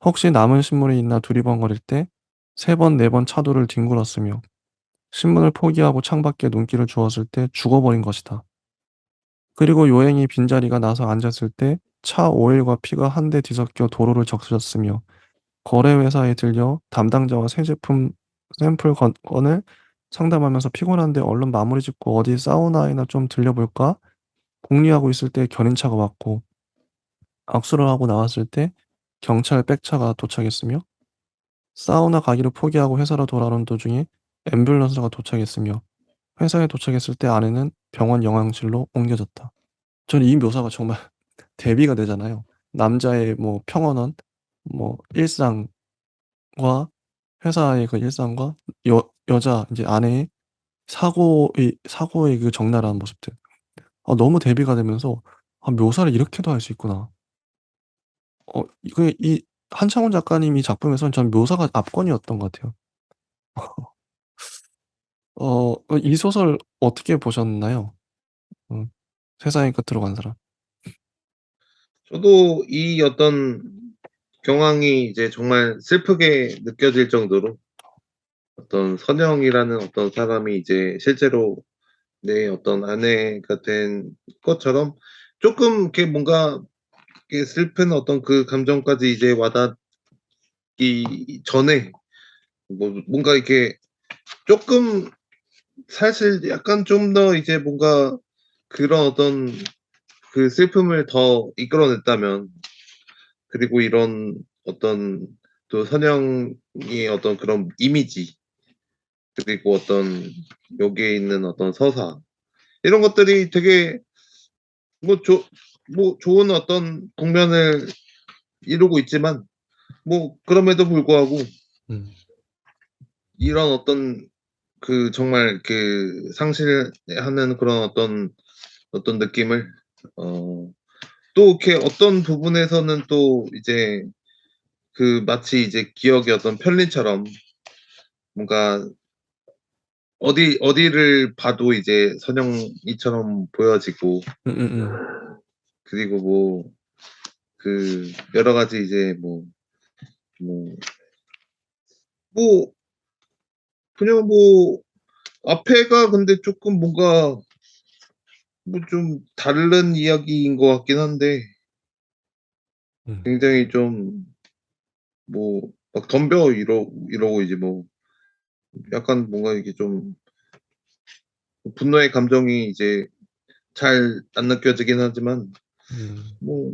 Speaker 1: 혹시 남은 신문이 있나 두리번거릴 때 세 번, 네 번 차도를 뒹굴었으며 신문을 포기하고 창밖에 눈길을 주었을 때 죽어버린 것이다. 그리고 요행이 빈자리가 나서 앉았을 때 차 오일과 피가 한데 뒤섞여 도로를 적셨으며 거래회사에 들려 담당자와 새 제품 샘플 건을 상담하면서 피곤한데 얼른 마무리 짓고 어디 사우나에나 좀 들려볼까? 공리하고 있을 때 견인차가 왔고 악수를 하고 나왔을 때 경찰 백차가 도착했으며 사우나 가기를 포기하고 회사로 돌아오는 도중에 앰뷸런스가 도착했으며 회사에 도착했을 때 아내는 병원 영양실로 옮겨졌다. 저는 이 묘사가 정말 대비가 되잖아요. 남자의 뭐 평온한 뭐 일상과 회사의 그 일상과 여자 이제 아내의 사고의 그 적나라한 모습들. 너무 대비가 되면서 '아, 묘사를 이렇게도 할 수 있구나.' 이 한창훈 작가님 이 작품에서는 전 묘사가 압권이었던 것 같아요. 이 소설 어떻게 보셨나요? 음. 세상의 끝으로 간 사람.
Speaker 2: 저도 이 어떤 경황이 이제 정말 슬프게 느껴질 정도로 어떤 선영이라는 어떤 사람이 이제 실제로 내 어떤 아내가 된 것처럼 쪼끔 이렇게 뭔가 이렇게 슬픈 어떤 그 감정까지 이제 와닿기 전에 뭔가 이렇게 쪼끔 사실 약간 좀 더 이제 뭔가 그런 어떤 그 슬픔을 더 이끌어냈다면, 그리고 이런 어떤 또 선영의 어떤 그런 이미지, 그리고 어떤 여기에 있는 어떤 서사, 이런 것들이 되게 뭐 좋은 어떤 국면을 이루고 있지만, 뭐 그럼에도 불구하고
Speaker 1: 음.
Speaker 2: 이런 어떤 그 정말 그 상실하는 그런 어떤 어떤 느낌을 어 또 이렇게 어떤 부분에서는 또 이제 그 마치 이제 기억의 어떤 편리처럼 뭔가 어디를 봐도 이제 선영이처럼 보여지고 그리고 뭐 그 여러 가지 이제 뭐 뭐 그냥 뭐 앞에가 근데 쪼끔 뭔가 뭐 좀 다른 이야기인 것 같긴 한데
Speaker 1: 음.
Speaker 2: 굉장히 좀 뭐 막 덤벼 이러고 이제 뭐 약간 뭔가 이게 좀 분노의 감정이 이제 잘 안 느껴지긴 하지만
Speaker 1: 음.
Speaker 2: 뭐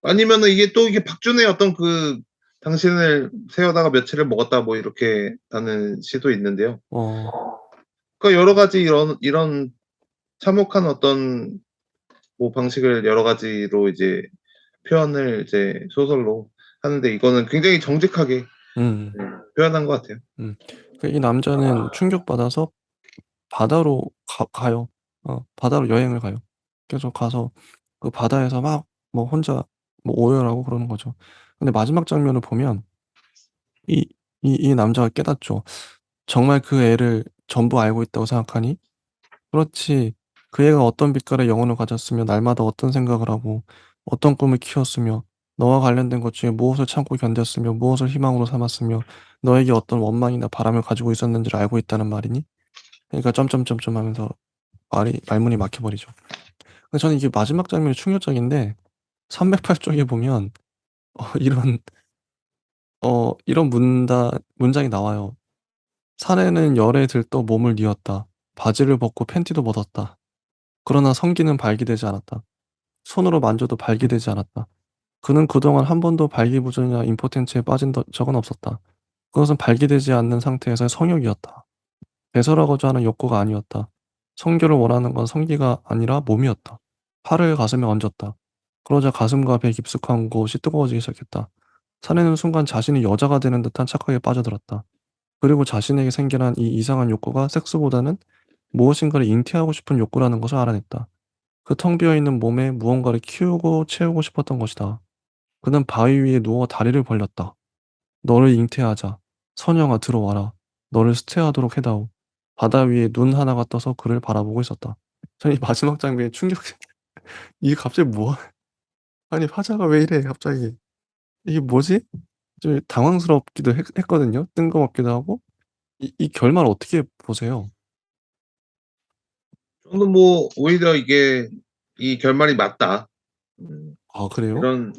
Speaker 2: 아니면은 이게 또 이게 박준의 어떤 그 당신을 세우다가 며칠을 먹었다 뭐 이렇게 하는 시도 있는데요.
Speaker 1: 어.
Speaker 2: 그러니까 여러 가지 이런 참혹한 어떤 뭐 방식을 여러 가지로 이제 표현을 이제 소설로 하는데 이거는 굉장히 정직하게
Speaker 1: 음.
Speaker 2: 표현한 것 같아요.
Speaker 1: 음. 이 남자는 충격받아서 바다로 가요. 바다로 여행을 가요. 그래서 가서 그 바다에서 막 뭐 혼자 뭐 오열하고 그러는 거죠. 근데 마지막 장면을 보면 이 이 남자가 깨닫죠. 정말 그 애를 전부 알고 있다고 생각하니? 그렇지. 그 애가 어떤 빛깔의 영혼을 가졌으며 날마다 어떤 생각을 하고 어떤 꿈을 키웠으며 너와 관련된 것 중에 무엇을 참고 견뎠으며 무엇을 희망으로 삼았으며 너에게 어떤 원망이나 바람을 가지고 있었는지를 알고 있다는 말이니? 그러니까 점점점점 하면서 말문이 막혀 버리죠. 근데 저는 이게 마지막 장면이 충격적인데 308 쪽에 보면 이런 이런 문장이 나와요. "사내는 열에 들떠 몸을 뉘었다. 바지를 벗고 팬티도 벗었다. 그러나 성기는 발기되지 않았다. 손으로 만져도 발기되지 않았다. 그는 그동안 한 번도 발기부전이나 임포텐츠에 빠진 적은 없었다. 그것은 발기되지 않는 상태에서의 성욕이었다. 배설하고자 하는 욕구가 아니었다. 성교를 원하는 건 성기가 아니라 몸이었다. 팔을 가슴에 얹었다. 그러자 가슴과 배 깊숙한 곳이 뜨거워지기 시작했다. 사내는 순간 자신이 여자가 되는 듯한 착각에 빠져들었다. 그리고 자신에게 생겨난 이 이상한 욕구가 섹스보다는 무엇인가를 잉태하고 싶은 욕구라는 것을 알아냈다. 그 텅 비어 있는 몸에 무언가를 키우고 채우고 싶었던 것이다. 그는 바위 위에 누워 다리를 벌렸다. 너를 잉태하자. 선영아 들어와라. 너를 수태하도록 해다오. 바다 위에 눈 하나가 떠서 그를 바라보고 있었다. 저는 이 마지막 장면에 충격 이게 갑자기 뭐 아니 화자가 왜 이래 갑자기. 이게 뭐지? 좀 당황스럽기도 했거든요. 뜬금없기도 하고. 이 결말 어떻게 보세요?
Speaker 2: 저는 뭐 오히려 이게 '이 결말이 맞다.' 음
Speaker 1: 아 그래요?
Speaker 2: 이런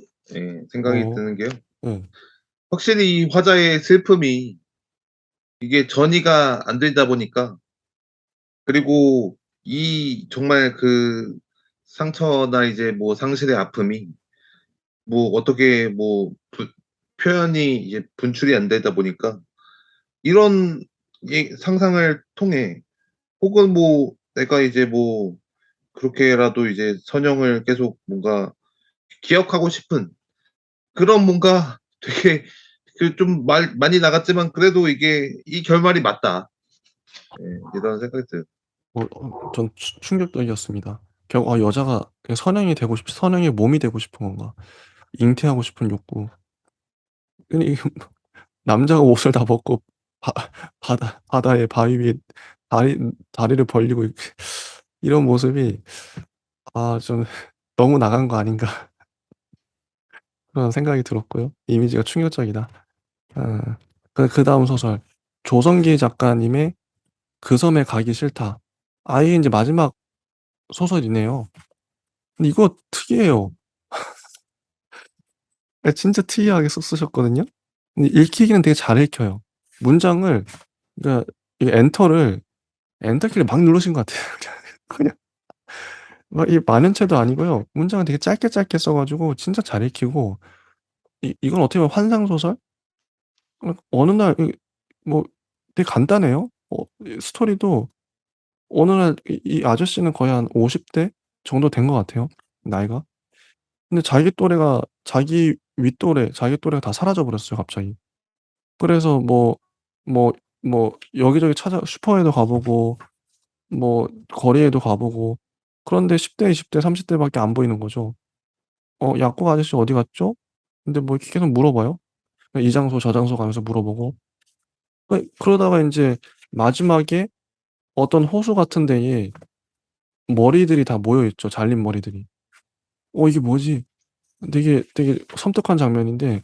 Speaker 2: 생각이
Speaker 1: 어.
Speaker 2: 드는 게요.
Speaker 1: 예.
Speaker 2: 확실히 이 화자의 슬픔이 이게 전이가 안 되다 보니까 그리고 이 정말 그 상처나 이제 뭐 상실의 아픔이 뭐 어떻게 뭐 표현이 이제 분출이 안 되다 보니까 이런 상상을 통해 혹은 뭐 내가 이제 뭐 그렇게라도 이제 선영을 계속 뭔가 기억하고 싶은 그런 뭔가 되게 그 좀 말 많이 나갔지만 그래도 이게 '이 결말이 맞다.' 이런 생각이 들어요.
Speaker 1: 전 충격적이었습니다. 결국 여자가 그냥 선영의 몸이 되고 싶은 건가. 잉태하고 싶은 욕구. 근데 이게 남자가 옷을 다 벗고 바 바다에 바위 위에 다리를 벌리고 이렇게 이런 모습이 좀 '너무 나간 거 아닌가.' 그런 생각이 들었고요. 이미지가 충격적이다. 아. 그다음 소설 조성기 작가님의 "그 섬에 가기 싫다." 아예 인제 마지막 소설이네요. 근데 이거 특이해요. 진짜 특이하게 쓰셨거든요. 근데 읽히기는 되게 잘 읽혀요. 문장을 그러니까 이 엔터키를 막 누르신 것 같아요. 그냥 막 이 만연체도 아니고요. 문장을 되게 짧게 짧게 써 가지고 진짜 잘 읽히고 이건 어떻게 보면 환상 소설? 어느 날 뭐 되게 간단해요. 이 스토리도 어느 날 이 아저씨는 거의 한 50대 정도 된 것 같아요, 나이가. 근데 자기 또래가 다 사라져 버렸어요, 갑자기. 그래서 뭐 여기저기 슈퍼에도 가 보고 뭐 거리에도 가 보고 그런데 10 대, 20 대, 30 대밖에 안 보이는 거죠. 약국 아저씨 어디 갔죠?" 근데 뭐 이렇게 계속 물어봐요. 이 장소 저 장소 가면서 물어보고. 그러다가 인제 마지막에 어떤 호수 같은 데에 머리들이 다 모여 있죠, 잘린 머리들이. 이게 뭐지?' 되게 섬뜩한 장면인데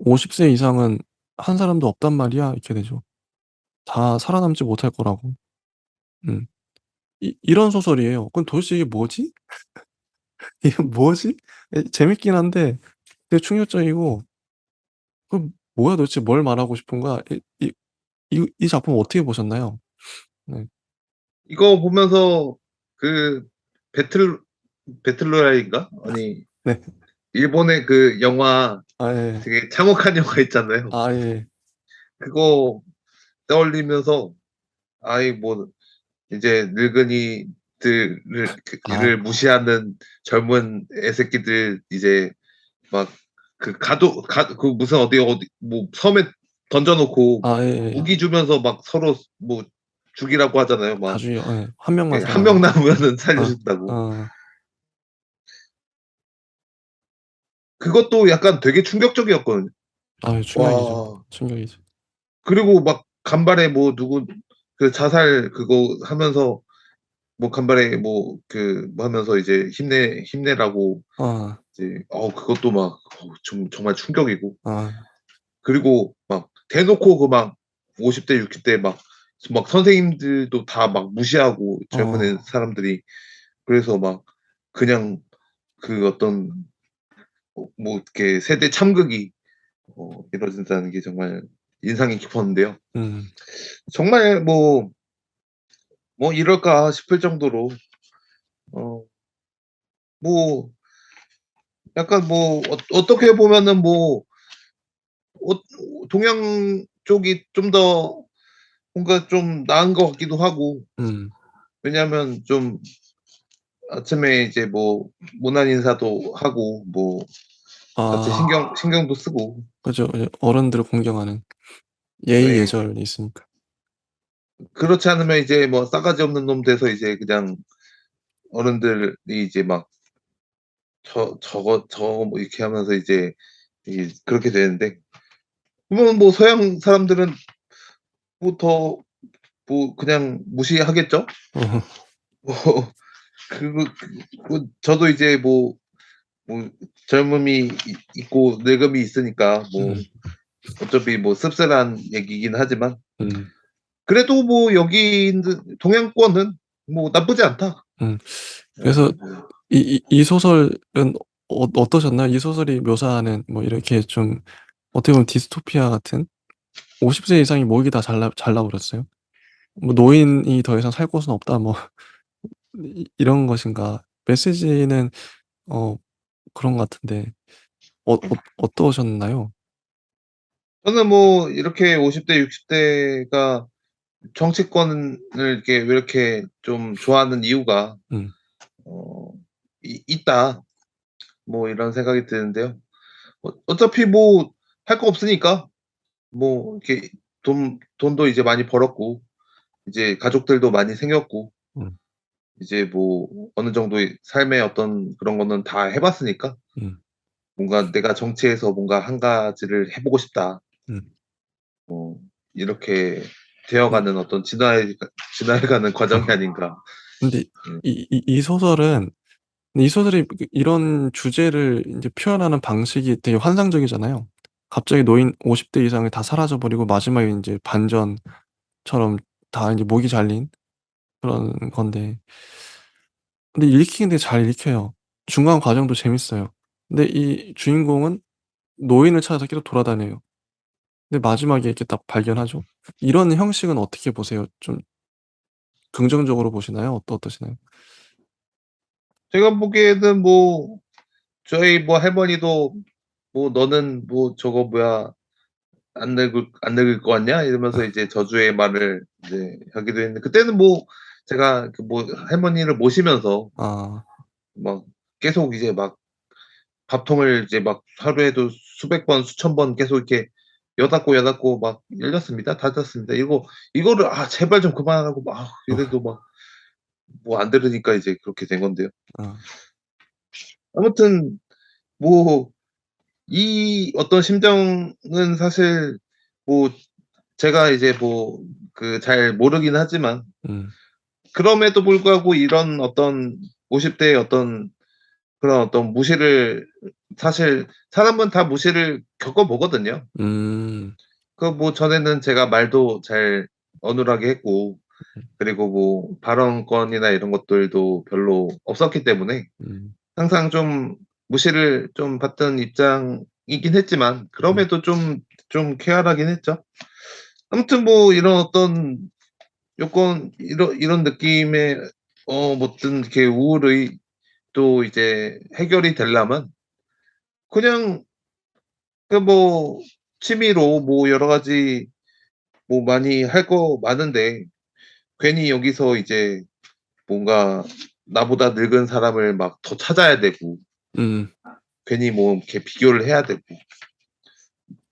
Speaker 1: '50세 이상은 한 사람도 없단 말이야.' 이렇게 되죠. 다 살아남지 못할 거라고. 음. 이런 소설이에요. 그럼 도대체 이게 뭐지? 이게 뭐지? 재밌긴 한데 되게 충격적이고 '뭐야 도대체 뭘 말하고 싶은 거야?' 이 작품 어떻게 보셨나요? 네.
Speaker 2: 이거 보면서 그 배틀 배틀로얄인가? 아니
Speaker 1: 네.
Speaker 2: 일본의 그 영화
Speaker 1: 아 예.
Speaker 2: 되게 참혹한 영화 있잖아요.
Speaker 1: 아 예.
Speaker 2: 그거 떠올리면서 아이 뭐 이제 늙은이들을
Speaker 1: 아.
Speaker 2: 를 무시하는 젊은 애새끼들 이제 막 그 가도 그 무슨 어디 뭐 섬에 던져 놓고
Speaker 1: 아 예예.
Speaker 2: 무기 주면서 막 서로 뭐 죽이라고 하잖아요.
Speaker 1: 다
Speaker 2: 막
Speaker 1: 죽여 예. 한 명만
Speaker 2: 예, 한 명
Speaker 1: 살아남게.
Speaker 2: 남으면은
Speaker 1: 어.
Speaker 2: 살려준다고.
Speaker 1: 어.
Speaker 2: 그것도 약간 되게 충격적이었거든요.
Speaker 1: 아유 충격이죠.
Speaker 2: 와.
Speaker 1: 충격이죠.
Speaker 2: 그리고 막 간발에 뭐 누구 그 자살 그거 하면서 뭐 간발에 뭐 뭐 하면서 이제 힘내라고
Speaker 1: 아.
Speaker 2: 이제 그것도 막 좀 정말 충격이고
Speaker 1: 아.
Speaker 2: 그리고 막 대놓고 그 막 50대 60대 막 선생님들도 다 막 무시하고 젊은
Speaker 1: 어.
Speaker 2: 사람들이 그래서 막 그냥 그 어떤 뭐 이렇게 세대 참극이 이루어진다는 게 정말 인상이 깊었는데요.
Speaker 1: 음.
Speaker 2: 정말 뭐 이럴까 싶을 정도로 어 뭐 약간 뭐 어떻게 보면은 뭐 동양 쪽이 좀 더 뭔가 좀 나은 것 같기도 하고
Speaker 1: 음.
Speaker 2: 왜냐하면 좀 아침에 이제 뭐 문안 인사도 하고 뭐 같이
Speaker 1: 아.
Speaker 2: 신경도 쓰고
Speaker 1: 그죠. 예. 어른들을 공경하는 예의
Speaker 2: 예.
Speaker 1: 예절이 있으니까.
Speaker 2: 그렇지 않으면 이제 뭐 싸가지 없는 놈 돼서 이제 그냥 어른들이 이제 막 저거 뭐 이렇게 하면서 이제 그렇게 되는데 그러면 뭐 서양 사람들은 뭐 더 뭐 그냥 무시하겠죠?
Speaker 1: 어.
Speaker 2: 뭐 그거 저도 이제 뭐 젊음이 있고 늙음이 있으니까 뭐
Speaker 1: 음.
Speaker 2: 어차피 뭐 씁쓸한 얘기이긴 하지만
Speaker 1: 음.
Speaker 2: 그래도 뭐 여기 있는 동양권은 뭐 나쁘지 않다.
Speaker 1: 음.
Speaker 2: 예
Speaker 1: 그래서
Speaker 2: 뭐
Speaker 1: 이 소설은 어떠셨나요? 이 소설이 묘사하는 뭐 이렇게 좀 어떻게 보면 디스토피아 같은 50세 이상이 모이기 다 잘나 버렸어요. 뭐 "노인이 더 이상 살 곳은 없다." 뭐 이런 것인가. 메시지는 어 그런 것 같은데 어떠셨나요?
Speaker 2: 저는 뭐 이렇게 50대 60 대가 정치권을 이렇게 왜 이렇게 좀 좋아하는 이유가
Speaker 1: 음.
Speaker 2: 어 있다. 뭐 이런 생각이 드는데요. 어차피 뭐 할 거 없으니까 뭐 이렇게 돈도 이제 많이 벌었고 이제 가족들도 많이 생겼고
Speaker 1: 음.
Speaker 2: 이제 뭐 어느 정도의 삶의 어떤 그런 거는 다 해 봤으니까
Speaker 1: 음.
Speaker 2: 뭔가 '내가 정치에서 뭔가 한 가지를 해 보고 싶다.'
Speaker 1: 음.
Speaker 2: 뭐 이렇게
Speaker 1: 음.
Speaker 2: 되어가는 어떤 진화해가는 과정이 아닌가.
Speaker 1: 근데
Speaker 2: 음.
Speaker 1: 이 소설은 이 소설이 이런 주제를 인제 표현하는 방식이 되게 환상적이잖아요. 갑자기 노인 50대 이상이 다 사라져 버리고 마지막에 인제 반전처럼 다 인제 목이 잘린 그런 건데 근데 읽히긴 되게 잘 읽혀요. 중간 과정도 재밌어요. 근데 이 주인공은 노인을 찾아서 계속 돌아다녀요. 근데 마지막에 이렇게 딱 발견하죠. 이런 형식은 어떻게 보세요? 좀 긍정적으로 보시나요? 어떠시나요?
Speaker 2: 제가 보기에는 뭐 저희 뭐 할머니도 뭐 "너는 뭐 저거 뭐야 안 늙을 것 같냐?" 이러면서 이제 저주의 말을 이제 하기도 했는데 그때는 뭐 제가 그 뭐 할머니를 모시면서
Speaker 1: 아.
Speaker 2: 막 계속 이제 막 밥통을 이제 막 하루에도 수백 번 수천 번 계속 이렇게 여닫고 막 열렸습니다. 닫았습니다. 이거를 제발 좀 그만하라고 막 이래도 막 뭐 안 들으니까 이제 그렇게 된 건데요.
Speaker 1: 아.
Speaker 2: 아무튼 뭐 이 어떤 심정은 사실 뭐 제가 이제 뭐 그 잘 모르긴 하지만
Speaker 1: 음.
Speaker 2: 그럼에도 불구하고 이런 어떤 50 대의 어떤 그런 어떤 무시를 사실 사람은 다 무시를 겪어 보거든요.
Speaker 1: 음.
Speaker 2: 그 뭐 전에는 제가 말도 잘 어눌하게 했고
Speaker 1: 음.
Speaker 2: 그리고 뭐 발언권이나 이런 것들도 별로 없었기 때문에
Speaker 1: 음.
Speaker 2: 항상 좀 무시를 좀 받던 입장이긴 했지만
Speaker 1: 음.
Speaker 2: 그럼에도 좀 쾌활하긴 했죠. 아무튼 뭐 이런 어떤 요건 이런 느낌의 뭐든 이렇게 우울의 또 이제 해결이 되려면 그냥 그 뭐 취미로 뭐 여러 가지 뭐 많이 할 거 많은데 괜히 여기서 이제 뭔가 나보다 늙은 사람을 막 더 찾아야 되고
Speaker 1: 음.
Speaker 2: 괜히 뭐 이렇게 비교를 해야 되고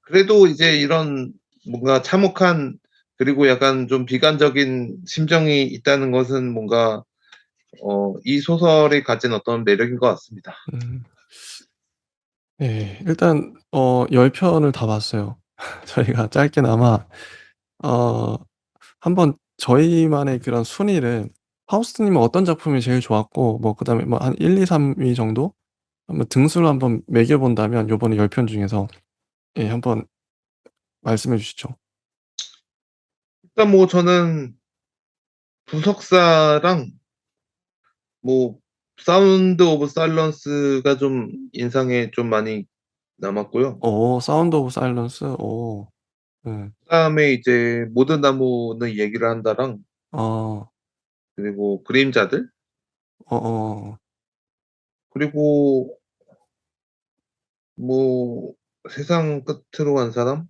Speaker 2: 그래도 이제 이런 뭔가 참혹한 그리고 약간 좀 비관적인 심정이 있다는 것은 뭔가 이 소설이 가진 어떤 매력인 것 같습니다.
Speaker 1: 음. 네. 일단 10 편을 다 봤어요. 저희가 짧게나마 어 한번 저희만의 그런 순위를 하우스 님은 어떤 작품이 제일 좋았고 뭐 그다음에 뭐 한 1, 2, 3위 정도 한번 등수를 한번 매겨 본다면 요번에 10편 중에서 예 한번 말씀해 주시죠.
Speaker 2: 일단 뭐 저는 부석사랑 뭐 사운드 오브 사일런스가 좀 인상에 좀 많이 남았고요.
Speaker 1: 사운드 오브 사일런스. 오. 네.
Speaker 2: 그다음에 이제 모든 나무는 얘기를 한다랑
Speaker 1: 어.
Speaker 2: 그리고 그림자들
Speaker 1: 어어.
Speaker 2: 그리고 뭐 세상 끝으로 간 사람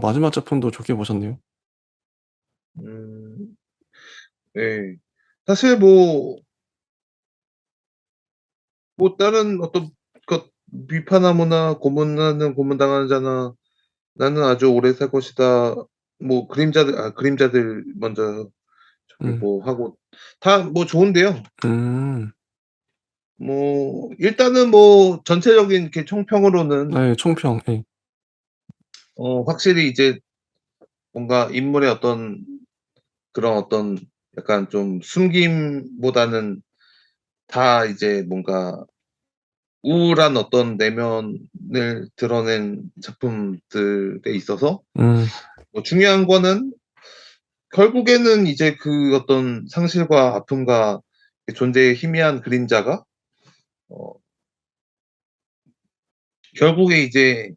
Speaker 1: 마지막 작품도 좋게 보셨네요.
Speaker 2: 음 예. 사실 뭐 다른 어떤 그 비판하거나 고문하는 고문당하는 자나 나는 아주 오래 살 것이다. 뭐 그림자들 먼저 저기
Speaker 1: 음.
Speaker 2: 뭐 하고 다 뭐 좋은데요.
Speaker 1: 음.
Speaker 2: 뭐 일단은 뭐 전체적인 이렇게 총평으로는
Speaker 1: 네. 총평. 예.
Speaker 2: 확실히 이제 뭔가 인물의 어떤 그런 어떤 약간 좀 숨김보다는 다 이제 뭔가 우울한 어떤 내면을 드러낸 작품들에 있어서
Speaker 1: 음.
Speaker 2: 뭐 중요한 거는 결국에는 이제 그 어떤 상실과 아픔과 그 존재의 희미한 그림자가 어 결국에 이제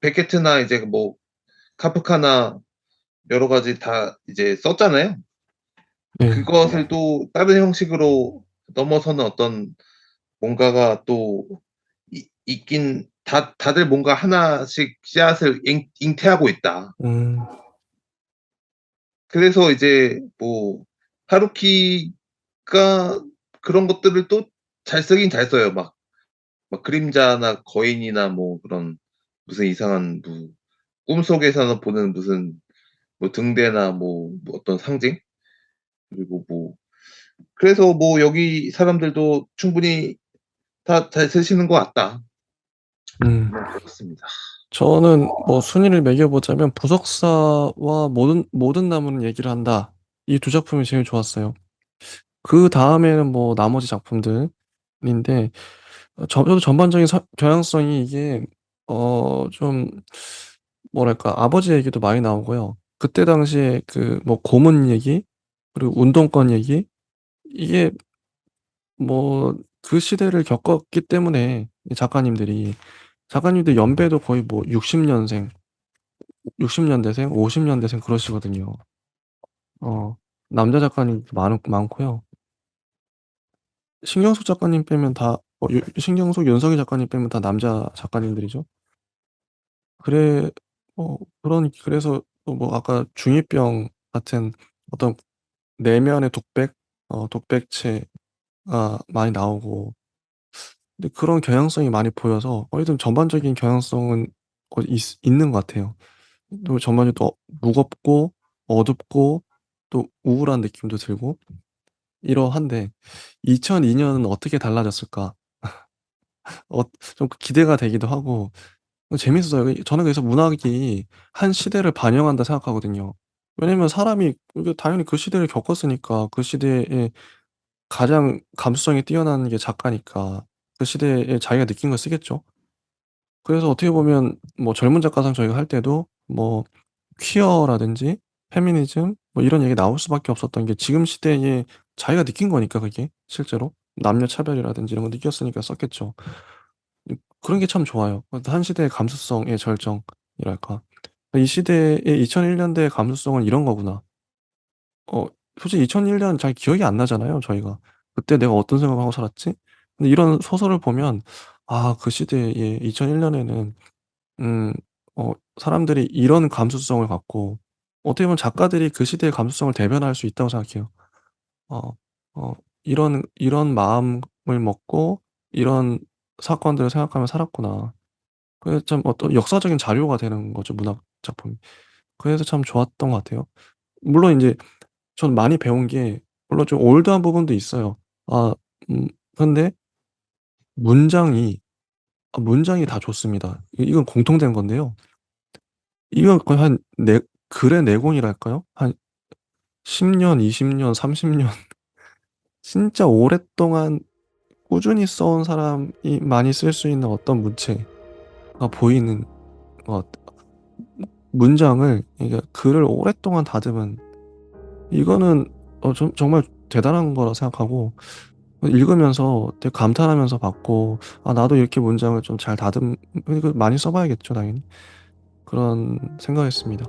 Speaker 2: 베케트나 이제 뭐 카프카나 여러 가지 다 이제 썼잖아요.
Speaker 1: 네.
Speaker 2: 그것을 또 다른 형식으로 넘어서는 어떤 뭔가가 또 있긴 다들 뭔가 하나씩 씨앗을 잉태하고 있다.
Speaker 1: 음.
Speaker 2: 그래서 이제 뭐 하루키가 그런 것들을 또 잘 쓰긴 잘 써요. 막 그림자나 거인이나 뭐 그런 무슨 이상한 뭐 꿈속에서는 보는 무슨 뭐 등대나 뭐 어떤 상징 그리고 뭐 그래서 뭐 여기 사람들도 충분히 다 잘 쓰시는 것 같다.
Speaker 1: 음.
Speaker 2: 뭐 그렇습니다.
Speaker 1: 저는 뭐 순위를 매겨 보자면 부석사와 모든 나무는 얘기를 한다. 이 두 작품이 제일 좋았어요. 그다음에는 뭐 나머지 작품들인데 저도 전반적인 경향성이 이게 좀 뭐랄까 아버지 얘기도 많이 나오고요. 그때 당시에 그 뭐 고문 얘기 그리고 운동권 얘기 이게 뭐 그 시대를 겪었기 때문에 이 작가님들 연배도 거의 뭐 60 년생, 60 년대생, 50 년대생 그러시거든요. 어 남자 작가님도 많고요. 신경숙 작가님 빼면 다 신경숙, 윤석희 작가님 빼면 다 남자 작가님들이죠. 그래 그래서 또 뭐 아까 중2병 같은 어떤 내면의 독백체가 많이 나오고 근데 그런 경향성이 많이 보여서 어쨌든 전반적인 경향성은 있는 것 같아요. 또 전반적으로 또 무겁고 어둡고 또 우울한 느낌도 들고 이러한데 2002 년은 어떻게 달라졌을까? 어 좀 기대가 되기도 하고 재밌어요. 저는 그래서 문학이 한 시대를 반영한다 생각하거든요. 왜냐면 사람이 이게 당연히 그 시대를 겪었으니까 그 시대에 가장 감수성이 뛰어난 게 작가니까 그 시대에 자기가 느낀 걸 쓰겠죠. 그래서 어떻게 보면 뭐 젊은 작가상 저희가 할 때도 뭐 퀴어라든지 페미니즘 뭐 이런 얘기 나올 수밖에 없었던 게 지금 시대에 자기가 느낀 거니까 그게 실제로. 남녀 차별이라든지 이런 거 느꼈으니까 썼겠죠. 그런 게 참 좋아요. 한 시대의 감수성의 절정이랄까. 이 시대의 2001 년대의 감수성은 이런 거구나. 어 솔직히 2001년 잘 기억이 안 나잖아요 저희가. '그때 내가 어떤 생각을 하고 살았지?' 근데 이런 소설을 보면 아 그 시대에 2001 년에는 음 사람들이 이런 감수성을 갖고 어떻게 보면 작가들이 그 시대의 감수성을 대변할 수 있다고 생각해요. 어 이런 마음을 먹고 이런 사건들을 생각하며 살았구나. 그래서 참 어떤 역사적인 자료가 되는 거죠, 문학 작품이. 그래서 참 좋았던 것 같아요. 물론 인제 전 많이 배운 게 물론 좀 올드한 부분도 있어요. 아 근데 문장이 문장이 다 좋습니다. 이건 공통된 건데요. 이건 거의 한 내 글의 내공이랄까요? 한 10 년, 20 년, 30년 진짜 오랫동안 꾸준히 써온 사람이 많이 쓸 수 있는 어떤 문체가 보이는 것 같 문장을 그러니까 글을 오랫동안 다듬은 이거는 정말 대단한 거라고 생각하고 읽으면서 되게 감탄하면서 봤고 '아 나도 이렇게 문장을 좀 잘 다듬 이거 많이 써 봐야겠죠 당연히.' 그런 생각했습니다.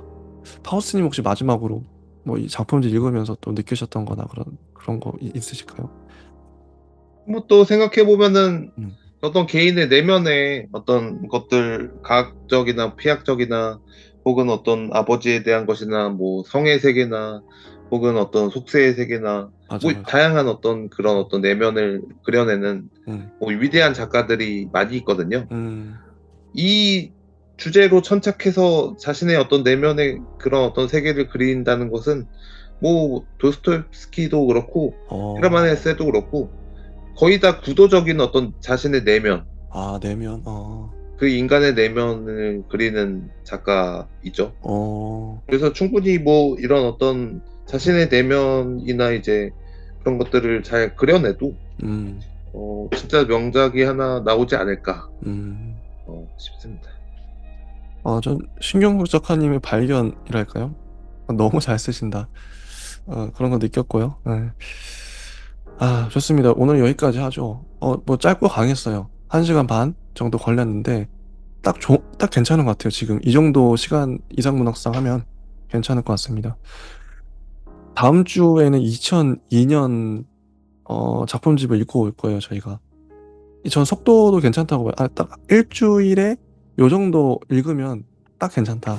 Speaker 1: 파우스님 혹시 마지막으로 뭐 이 작품들 읽으면서 또 느끼셨던 거나 그런 거 있으실까요?
Speaker 2: 뭐 또 생각해 보면은
Speaker 1: 음.
Speaker 2: 어떤 개인의 내면의 어떤 것들 과학적이나 피학적이나 혹은 어떤 아버지에 대한 것이나 뭐 성의 세계나 혹은 어떤 속세의 세계나 뭐
Speaker 1: 맞아요.
Speaker 2: 다양한 어떤 그런 어떤 내면을 그려내는
Speaker 1: 음.
Speaker 2: 뭐 위대한 작가들이 많이 있거든요.
Speaker 1: 음.
Speaker 2: 이 주제로 천착해서 자신의 어떤 내면의 그런 어떤 세계를 그린다는 것은 뭐 도스토옙스키도 그렇고 헤르만
Speaker 1: 어.
Speaker 2: 헤세도 그렇고 거의 다 구도적인 어떤 자신의 내면,
Speaker 1: 아 내면.
Speaker 2: 그 인간의 내면을 그리는 작가이죠.
Speaker 1: 어.
Speaker 2: 그래서 충분히 뭐 이런 어떤 자신의 내면이나 이제 그런 것들을 잘 그려내도
Speaker 1: 음.
Speaker 2: 진짜 명작이 하나 나오지 않을까
Speaker 1: 음.
Speaker 2: 싶습니다.
Speaker 1: 전 신경국 작가님의 발견이랄까요? 너무 잘 쓰신다. 그런 거 느꼈고요. 네. 좋습니다. 오늘 여기까지 하죠. 뭐 짧고 강했어요. 1 시간 반 정도 걸렸는데 딱 괜찮은 것 같아요 지금. 이 정도 시간 이상 문학상 하면 괜찮을 것 같습니다. 다음 주에는 2002년 작품집을 읽고 올 거예요 저희가. 전 속도도 괜찮다고 봐요. 딱 1 주일에 요 정도 읽으면 딱 괜찮다.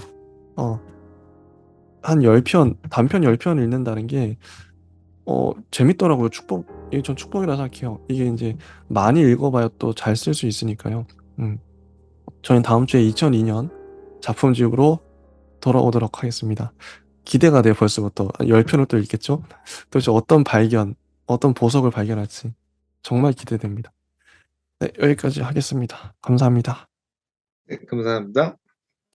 Speaker 1: 어 한 10편 단편 10편 읽는다는 게 재밌더라고요. 이게 전 축복이라 생각해요. 이게 인제 많이 읽어 봐야 또 잘 쓸 수 있으니까요. 음. 저희는 다음 주에 2002년 작품집으로 돌아오도록 하겠습니다. 기대가 돼요 벌써부터. 10 편을 또 읽겠죠? 도대체 어떤 발견, 어떤 보석을 발견할지 정말 기대됩니다. 네 여기까지 하겠습니다. 감사합니다.
Speaker 2: 네 감사합니다.